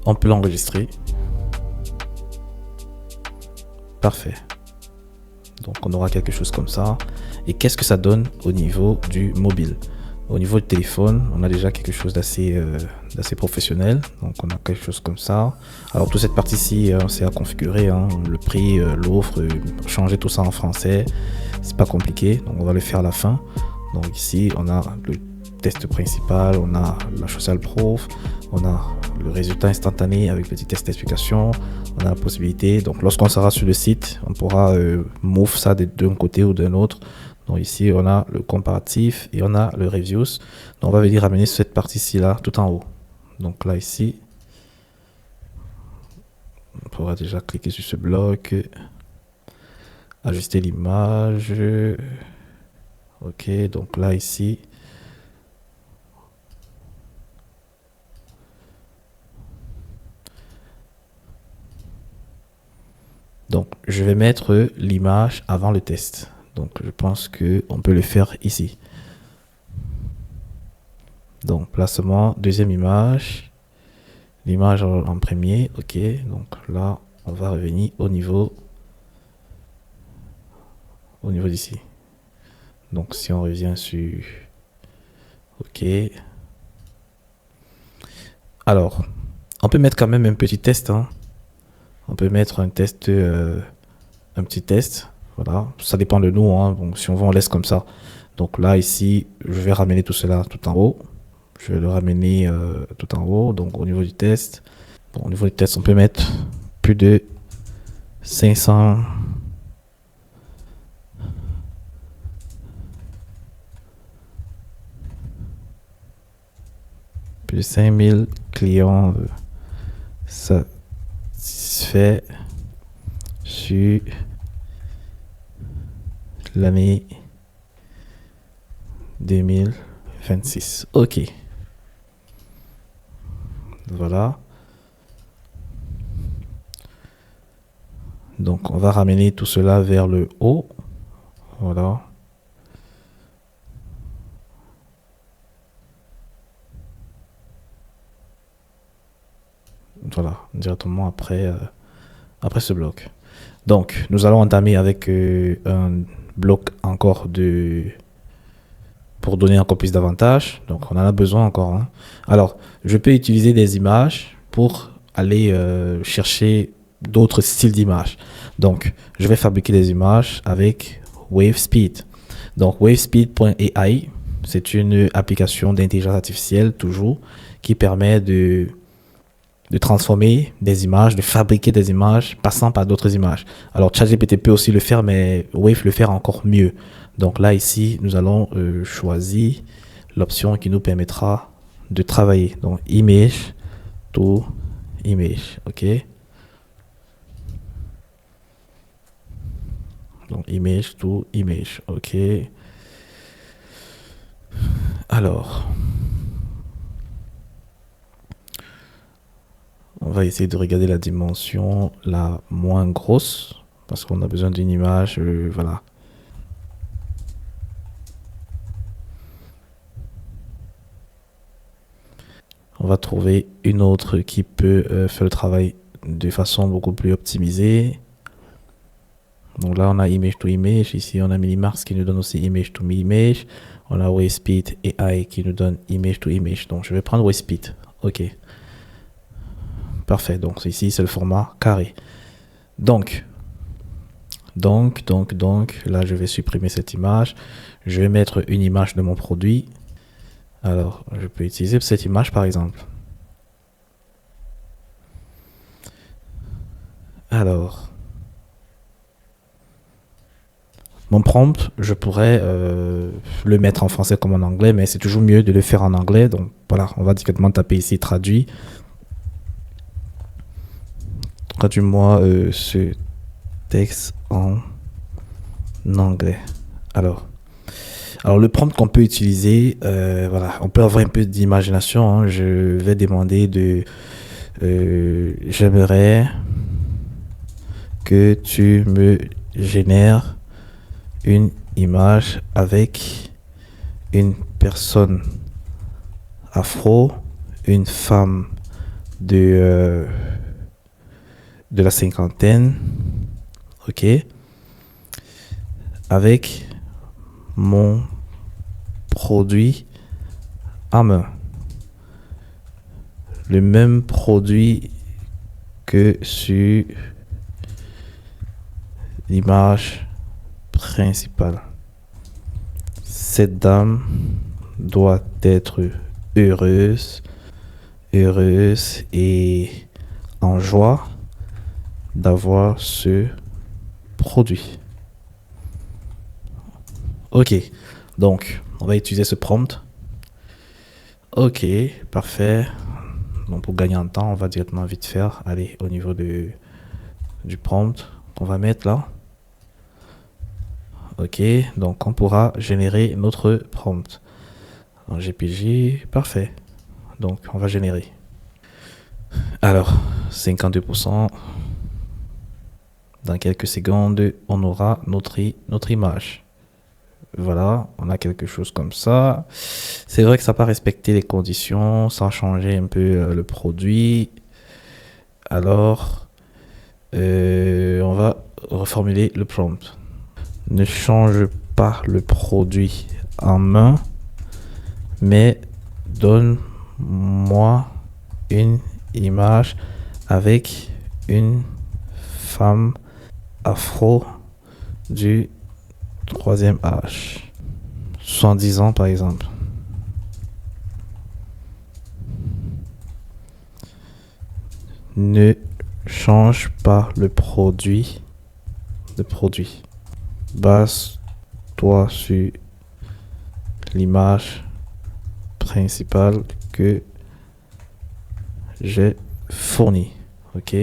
On peut l'enregistrer. Parfait. Donc on aura quelque chose comme ça. Et qu'est-ce que ça donne au niveau du mobile? Au niveau du téléphone, on a déjà quelque chose d'assez professionnel. Donc on a quelque chose comme ça. Alors toute cette partie-ci, c'est à configurer, hein, le prix, l'offre, changer tout ça en français. C'est pas compliqué, donc on va le faire à la fin. Donc ici, on a le test principal, on a la social proof, on a le résultat instantané avec petit test d'explication, on a la possibilité. Donc lorsqu'on sera sur le site, on pourra move ça d'un côté ou d'un autre. Donc ici, on a le comparatif et on a le reviews. Donc on va venir ramener cette partie-ci là, tout en haut. Donc là, ici, on pourra déjà cliquer sur ce bloc, ajuster l'image. Ok, donc là, ici, donc je vais mettre l'image avant le test. Donc je pense qu'on peut le faire ici. Donc placement, deuxième image, l'image en premier, ok. Donc là, on va revenir au niveau d'ici. Donc si on revient sur, ok. Alors, on peut mettre quand même un petit test, hein. On peut mettre un test, un petit test. Voilà, ça dépend de nous, hein. Donc si on veut, on laisse comme ça. Donc là, ici, je vais ramener tout cela tout en haut. Je vais le ramener tout en haut. Donc au niveau du test, bon, au niveau du test, on peut mettre plus de 500. Plus de 5000 clients satisfaits sur l'année 2026. Ok. Voilà. Donc, on va ramener tout cela vers le haut. Voilà. Voilà, directement après ce bloc. Donc, nous allons entamer avec un bloc encore pour donner encore plus d'avantages. Donc, on en a besoin encore, hein. Alors, je peux utiliser des images pour aller chercher d'autres styles d'images. Donc, je vais fabriquer des images avec WaveSpeed. Donc, WaveSpeed.ai, c'est une application d'intelligence artificielle, toujours, qui permet de transformer des images, de fabriquer des images passant par d'autres images. Alors ChatGPT peut aussi le faire, mais Wave le fait encore mieux. Donc là, ici, nous allons choisir l'option qui nous permettra de travailler. Donc image to image, ok. Donc image to image, ok. Alors, on va essayer de regarder la dimension la moins grosse parce qu'on a besoin d'une image, voilà. On va trouver une autre qui peut faire le travail de façon beaucoup plus optimisée. Donc là, on a image to image. Ici, on a Minimax qui nous donne aussi image to image. On a WaveSpeed AI qui nous donne image to image. Donc, je vais prendre WaveSpeed. OK. Parfait. Donc, ici, c'est le format carré. Donc, là, je vais supprimer cette image. Je vais mettre une image de mon produit. Alors, je peux utiliser cette image, par exemple. Alors, mon prompt, je pourrais le mettre en français comme en anglais, mais c'est toujours mieux de le faire en anglais. Donc, voilà, on va directement taper ici « Traduit ». Traduis-moi ce texte en anglais. Alors, le prompt qu'on peut utiliser, voilà, on peut avoir un peu d'imagination, hein. Je vais demander j'aimerais que tu me génères une image avec une personne afro, une femme de la cinquantaine, ok, avec mon produit à main. Le même produit que sur l'image principale. Cette dame doit être heureuse et en joie d'avoir ce produit. Ok, donc on va utiliser ce prompt. Ok, parfait. Donc pour gagner en temps, on va directement vite faire. Aller au niveau du prompt qu'on va mettre là. Ok, donc on pourra générer notre prompt. En GPG, parfait. Donc on va générer. Alors, 52%. Dans quelques secondes, on aura notre image. Voilà, on a quelque chose comme ça. C'est vrai que ça n'a pas respecté les conditions, ça a changé un peu le produit. Alors, on va reformuler le prompt. Ne change pas le produit en main, mais donne-moi une image avec une femme afro du troisième âge. 70 ans par exemple. Ne change pas le produit. Base-toi sur l'image principale que j'ai fournie. Ok.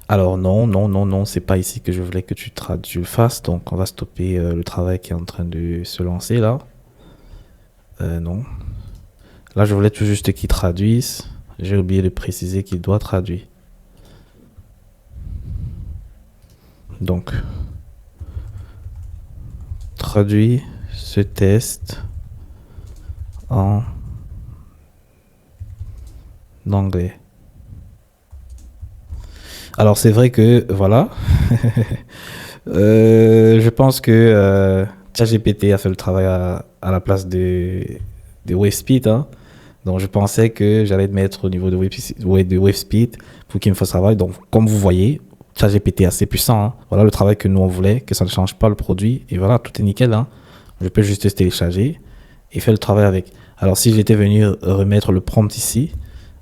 Alors non, c'est pas ici que je voulais que tu le fasses. Donc on va stopper le travail qui est en train de se lancer là. Non. Là je voulais tout juste qu'il traduise. J'ai oublié de préciser qu'il doit traduire. Donc, traduis ce test en anglais. Alors c'est vrai que voilà, je pense que ChatGPT a fait le travail à la place de WaveSpeed. Hein. Donc je pensais que j'allais te mettre au niveau de WaveSpeed pour qu'il me fasse travail. Donc comme vous voyez, ChatGPT est assez puissant. Hein. Voilà le travail que nous on voulait, que ça ne change pas le produit. Et voilà, tout est nickel. Hein. Je peux juste télécharger et faire le travail avec. Alors si j'étais venu remettre le prompt ici,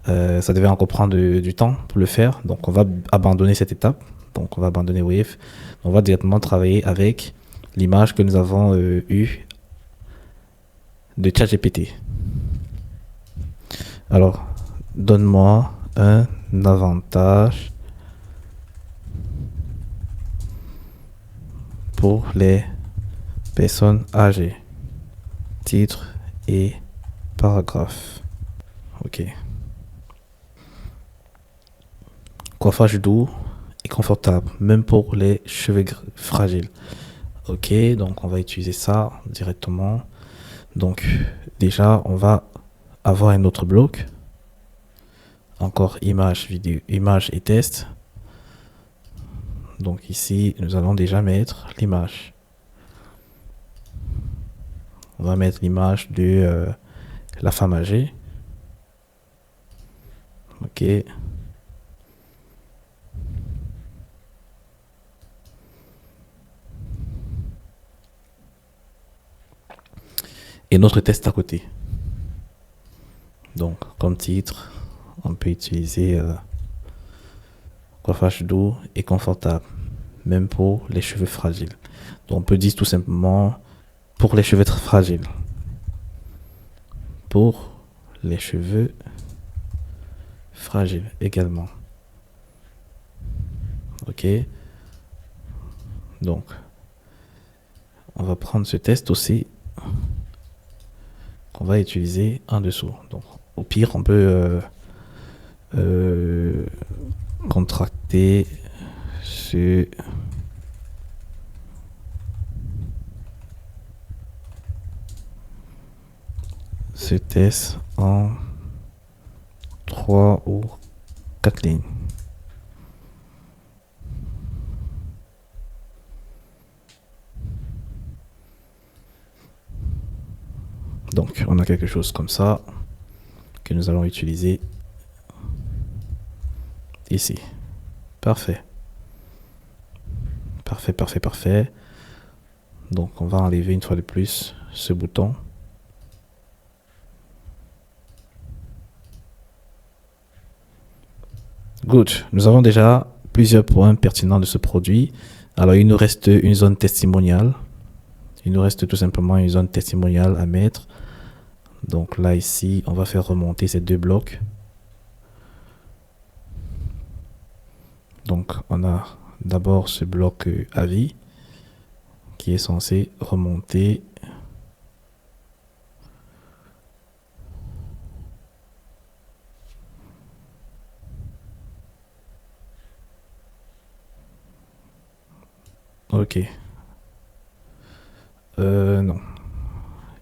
ça devait encore prendre du temps pour le faire. Donc on va abandonner cette étape. Donc on va abandonner Wave. On va directement travailler avec l'image que nous avons eue de ChatGPT. Alors, donne-moi un avantage pour les personnes âgées. Titre et paragraphe. Ok. Coiffage doux et confortable, même pour les cheveux fragiles. Ok, donc on va utiliser ça directement. Donc déjà, on va avoir un autre bloc. Encore image, vidéo, image et test. Donc ici, nous allons déjà mettre l'image. On va mettre l'image de la femme âgée. Ok. Et notre test à côté. Donc, comme titre, on peut utiliser coiffage doux et confortable, même pour les cheveux fragiles. Donc, on peut dire tout simplement pour les cheveux fragiles. Pour les cheveux fragiles également. Ok. Donc, on va prendre ce test aussi qu'on va utiliser en dessous. Donc, au pire, on peut contracter ce test en 3 ou 4 lignes. Donc, on a quelque chose comme ça que nous allons utiliser ici. Parfait. Parfait, parfait, parfait. Donc, on va enlever une fois de plus ce bouton. Good. Nous avons déjà plusieurs points pertinents de ce produit. Alors, il nous reste une zone testimoniale. Il nous reste tout simplement une zone testimoniale à mettre. Donc là, ici, on va faire remonter ces deux blocs. Donc, on a d'abord ce bloc avis qui est censé remonter. Ok. Non.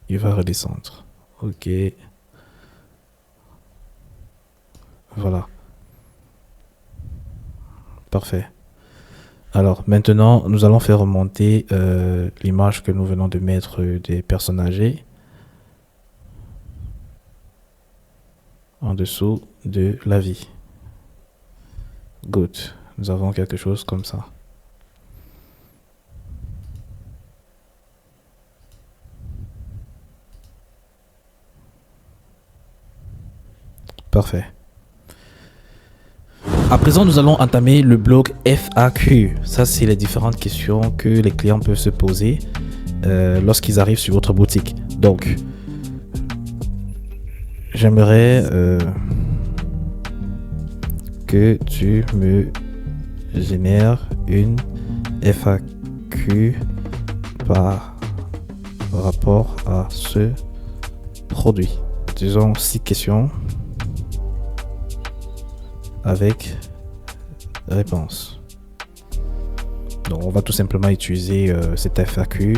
Il va redescendre. Ok. Voilà. Parfait. Alors maintenant, nous allons faire remonter l'image que nous venons de mettre des personnes âgées en dessous de la vie. Good. Nous avons quelque chose comme ça. Parfait. À présent, nous allons entamer le bloc FAQ. Ça, c'est les différentes questions que les clients peuvent se poser lorsqu'ils arrivent sur votre boutique. Donc, j'aimerais que tu me génères une FAQ par rapport à ce produit. Disons 6 questions avec réponse. Donc on va tout simplement utiliser cette FAQ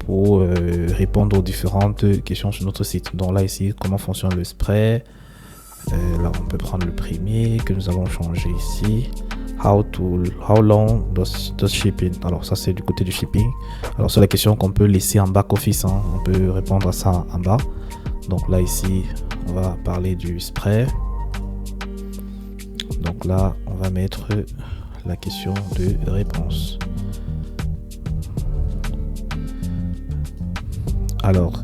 pour répondre aux différentes questions sur notre site. Donc là ici, comment fonctionne le spray. Là on peut prendre le premier que nous allons changer ici. How long does shipping. Alors ça c'est du côté du shipping. Alors c'est la question qu'on peut laisser en back office, hein. On peut répondre à ça en bas. Donc là ici on va parler du spray. Donc là, on va mettre la question de réponse. Alors,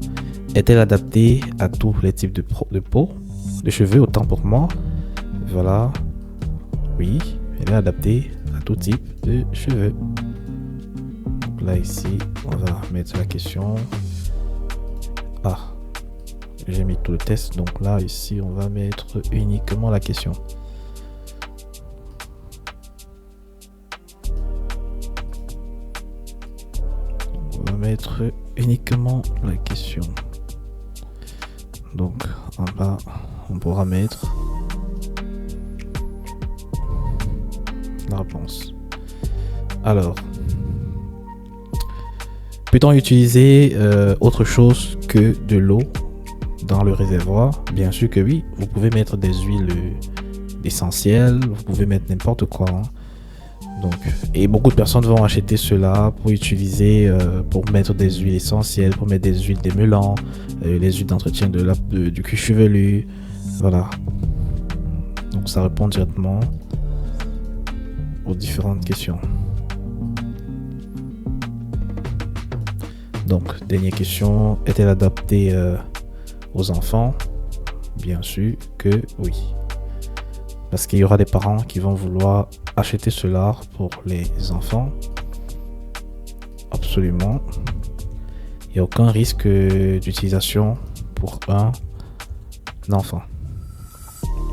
est-elle adaptée à tous les types de peau, de cheveux, autant pour moi? Voilà. Oui, elle est adaptée à tout type de cheveux. Donc là, ici, on va mettre la question. Ah, j'ai mis tout le test. Donc là, ici, on va mettre uniquement la question. Mettre uniquement la question. Donc en bas on pourra mettre la réponse. Alors, peut-on utiliser autre chose que de l'eau dans le réservoir? Bien sûr que oui. Vous pouvez mettre des huiles essentielles, vous pouvez mettre n'importe quoi, hein. Donc, et beaucoup de personnes vont acheter cela pour utiliser, pour mettre des huiles essentielles, pour mettre des huiles démêlants, les huiles d'entretien du cuir chevelu. Voilà. Donc ça répond directement aux différentes questions. Donc, dernière question, est-elle adaptée aux enfants? Bien sûr que oui. Parce qu'il y aura des parents qui vont vouloir acheter cela pour les enfants. Absolument. Il n'y a aucun risque d'utilisation pour un enfant.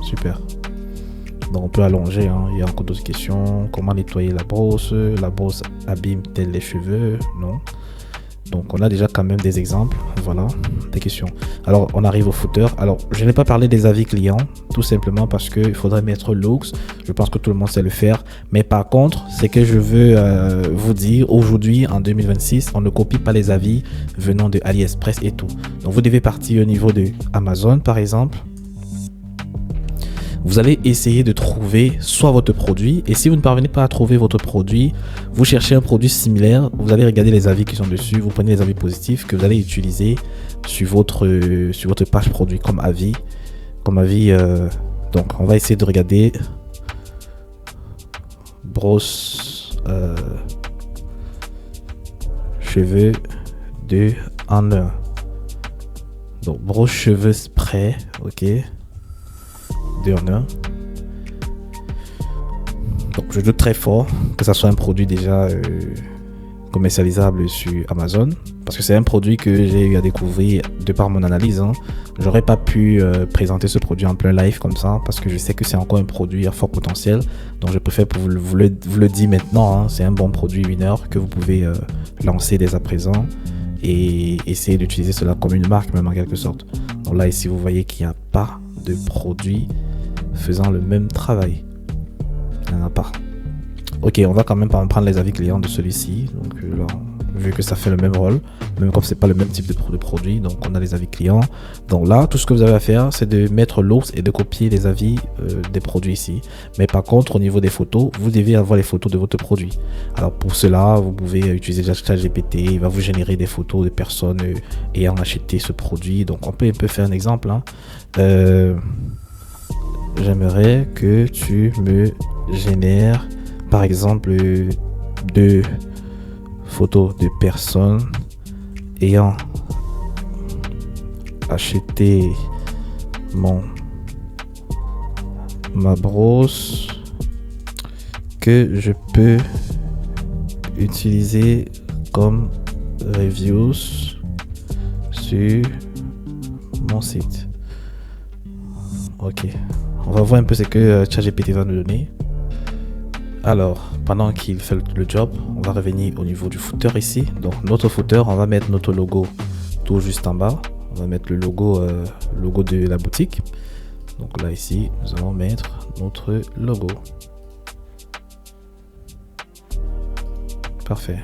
Super. Donc on peut allonger, hein. Il y a encore d'autres questions. Comment nettoyer la brosse? La brosse abîme-t-elle les cheveux? Non. Donc on a déjà quand même des exemples, voilà, des questions. Alors on arrive au footer. Alors je n'ai pas parlé des avis clients, tout simplement parce qu'il faudrait mettre looks. Je pense que tout le monde sait le faire. Mais par contre, c'est que je veux vous dire, aujourd'hui en 2026, on ne copie pas les avis venant de AliExpress et tout. Donc vous devez partir au niveau de Amazon par exemple. Vous allez essayer de trouver soit votre produit, et si vous ne parvenez pas à trouver votre produit, vous cherchez un produit similaire, vous allez regarder les avis qui sont dessus, vous prenez les avis positifs que vous allez utiliser sur votre page produit comme avis. Donc on va essayer de regarder brosse cheveux 2 en 1. Donc brosse cheveux spray, ok, 2 en 1. Donc je doute très fort que ça soit un produit déjà commercialisable sur Amazon, parce que c'est un produit que j'ai eu à découvrir de par mon analyse. J'aurais pas pu présenter ce produit en plein live comme ça, parce que je sais que c'est encore un produit à fort potentiel. Donc je préfère vous le dire maintenant, c'est un bon produit winner que vous pouvez lancer dès à présent et essayer d'utiliser cela comme une marque même en quelque sorte. Donc là ici vous voyez qu'il n'y a pas de produit faisant le même travail. Il n'y en a pas. Ok, on va quand même pas prendre les avis clients de celui-ci. Donc là, vu que ça fait le même rôle, même comme c'est pas le même type de produit, donc on a les avis clients. Donc là, tout ce que vous avez à faire, c'est de mettre l'ours et de copier les avis des produits ici. Mais par contre, au niveau des photos, vous devez avoir les photos de votre produit. Alors pour cela, vous pouvez utiliser ChatGPT. Il va vous générer des photos de personnes ayant acheté ce produit. Donc on peut faire un exemple. J'aimerais que tu me génères par exemple 2 photos de personnes ayant acheté ma brosse que je peux utiliser comme reviews sur mon site. Ok, on va voir un peu ce que ChatGPT va nous donner. Alors, pendant qu'il fait le job, on va revenir au niveau du footer ici. Donc notre footer, on va mettre notre logo tout juste en bas. On va mettre le logo de la boutique. Donc là ici, nous allons mettre notre logo. Parfait.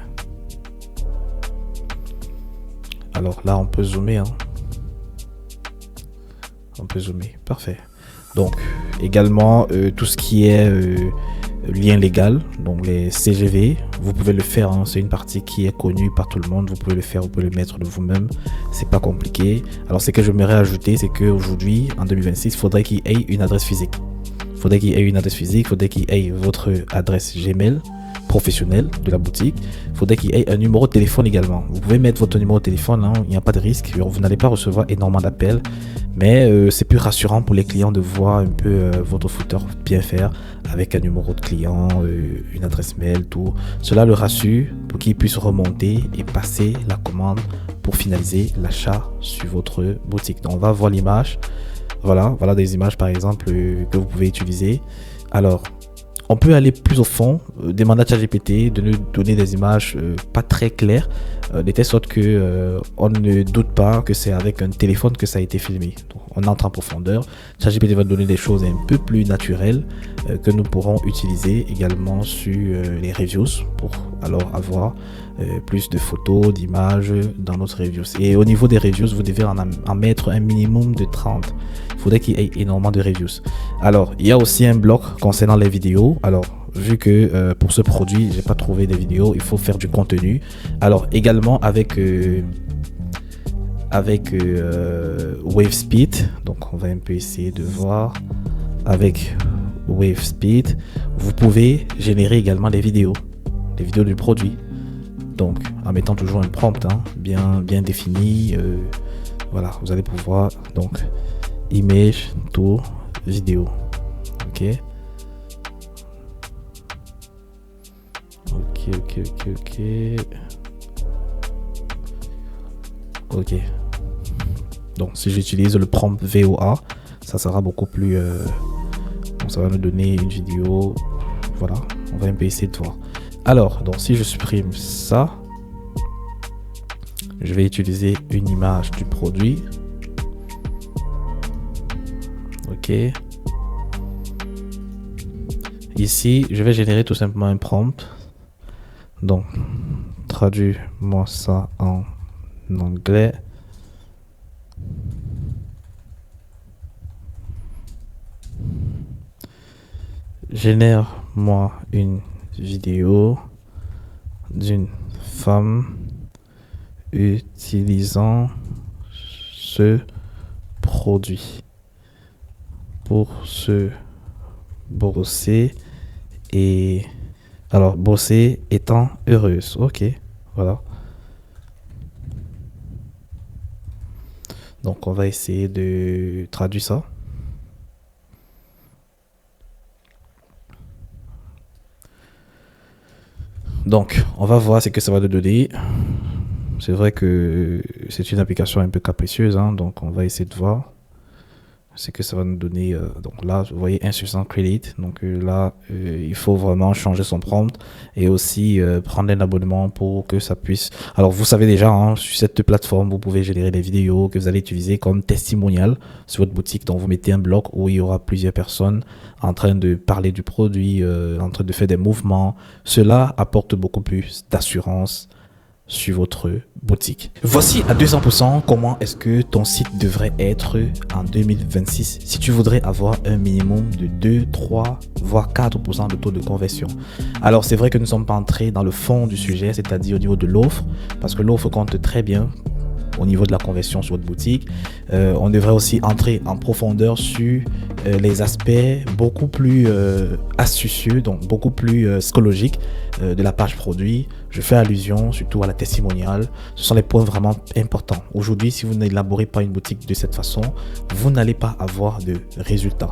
Alors là, on peut zoomer. On peut zoomer. Parfait. Donc également, tout ce qui est lien légal, donc les CGV, vous pouvez le faire, c'est une partie qui est connue par tout le monde, vous pouvez le faire, vous pouvez le mettre de vous-même, c'est pas compliqué. Alors ce que j'aimerais ajouter, c'est qu'aujourd'hui, en 2026, il faudrait qu'il y ait une adresse physique. Il faudrait qu'il y ait votre adresse Gmail professionnelle de la boutique. Il faudrait qu'il y ait un numéro de téléphone également. Vous pouvez mettre votre numéro de téléphone, il n'y a pas de risque, vous n'allez pas recevoir énormément d'appels, mais c'est plus rassurant pour les clients de voir un peu votre footer bien faire avec un numéro de client, une adresse mail, tout. Cela le rassure pour qu'il puisse remonter et passer la commande pour finaliser l'achat sur votre boutique. Donc on va voir l'image. Voilà des images par exemple que vous pouvez utiliser. Alors on peut aller plus au fond, demander à ChatGPT de nous donner des images pas très claires, de telle sorte que on ne doute pas que c'est avec un téléphone que ça a été filmé. Donc, on entre en profondeur. ChatGPT va donner des choses un peu plus naturelles que nous pourrons utiliser également sur les reviews pour alors avoir plus de photos, d'images dans notre reviews. Et au niveau des reviews, vous devez en mettre un minimum de 30. Il faudrait qu'il y ait énormément de reviews. Alors, il y a aussi un bloc concernant les vidéos. Alors, vu que pour ce produit, j'ai pas trouvé des vidéos, il faut faire du contenu. Alors, également avec WaveSpeed. Donc, on va un peu essayer de voir. Avec WaveSpeed, vous pouvez générer également des vidéos du produit. Donc, en mettant toujours un prompt bien défini, voilà, vous allez pouvoir donc image to vidéo. Ok. Donc, si j'utilise le prompt VOA, ça sera beaucoup plus. Donc, ça va nous donner une vidéo. Voilà, on va un peu essayer de voir. Alors, donc si je supprime ça, je vais utiliser une image du produit. Ok. Ici, je vais générer tout simplement un prompt. Donc, traduis-moi ça en anglais. Génère-moi une vidéo d'une femme utilisant ce produit pour se brosser et alors brosser étant heureuse. Ok, voilà. Donc on va essayer de traduire ça. Donc on va voir ce que ça va nous donner. C'est vrai que c'est une application un peu capricieuse, hein, donc on va essayer de voir ce que ça va nous donner. Donc là, vous voyez insuffisant credit. Donc là, il faut vraiment changer son prompt et aussi prendre un abonnement pour que ça puisse. Alors vous savez déjà, hein, sur cette plateforme, vous pouvez générer des vidéos que vous allez utiliser comme testimonial sur votre boutique. Donc vous mettez un bloc où il y aura plusieurs personnes en train de parler du produit, en train de faire des mouvements. Cela apporte beaucoup plus d'assurance sur votre boutique. Voici à 200% comment est-ce que ton site devrait être en 2026 si tu voudrais avoir un minimum de 2, 3, voire 4% de taux de conversion. Alors c'est vrai que nous ne sommes pas entrés dans le fond du sujet, c'est-à-dire au niveau de l'offre, parce que l'offre compte très bien au niveau de la conversion sur votre boutique. On devrait aussi entrer en profondeur sur les aspects beaucoup plus astucieux, donc beaucoup plus psychologiques de la page produit. Je fais allusion surtout à la testimoniale. Ce sont les points vraiment importants. Aujourd'hui, si vous n'élaborez pas une boutique de cette façon, vous n'allez pas avoir de résultats.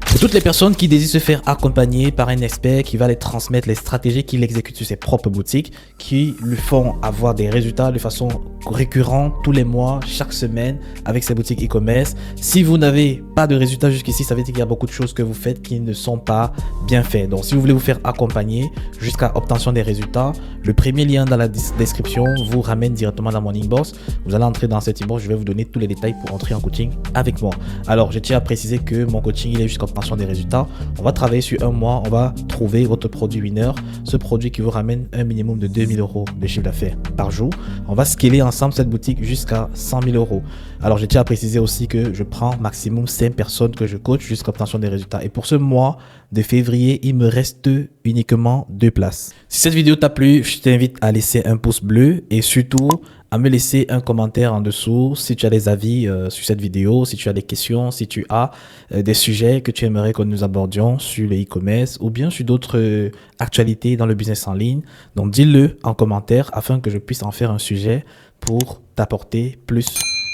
Pour toutes les personnes qui désirent se faire accompagner par un expert qui va les transmettre les stratégies qu'il exécute sur ses propres boutiques, qui lui font avoir des résultats de façon récurrente tous les mois, chaque semaine avec ses boutiques e-commerce. Si vous n'avez pas de résultats jusqu'ici, ça veut dire qu'il y a beaucoup de choses que vous faites qui ne sont pas bien faites. Donc si vous voulez vous faire accompagner jusqu'à obtention des résultats, le premier lien dans la description vous ramène directement dans mon inbox. Vous allez entrer dans cette inbox, je vais vous donner tous les détails pour entrer en coaching avec moi. Alors je tiens à préciser que mon coaching il est jusqu'à obtention des résultats. On va travailler sur un mois, on va trouver votre produit winner, ce produit qui vous ramène un minimum de 2000 € de chiffre d'affaires par jour. On va scaler ensemble cette boutique jusqu'à 100 000 €. Alors je tiens à préciser aussi que je prends maximum 5 personnes que je coach jusqu'à obtention des résultats. Et pour ce mois de février, il me reste uniquement 2 places. Si cette vidéo t'a plu, je t'invite à laisser un pouce bleu et surtout à me laisser un commentaire en dessous si tu as des avis sur cette vidéo, si tu as des questions, si tu as des sujets que tu aimerais que nous abordions sur le e-commerce ou bien sur d'autres actualités dans le business en ligne. Donc dis-le en commentaire afin que je puisse en faire un sujet pour t'apporter plus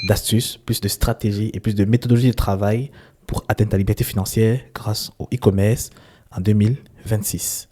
d'astuces, plus de stratégies et plus de méthodologie de travail pour atteindre ta liberté financière grâce au e-commerce en 2026.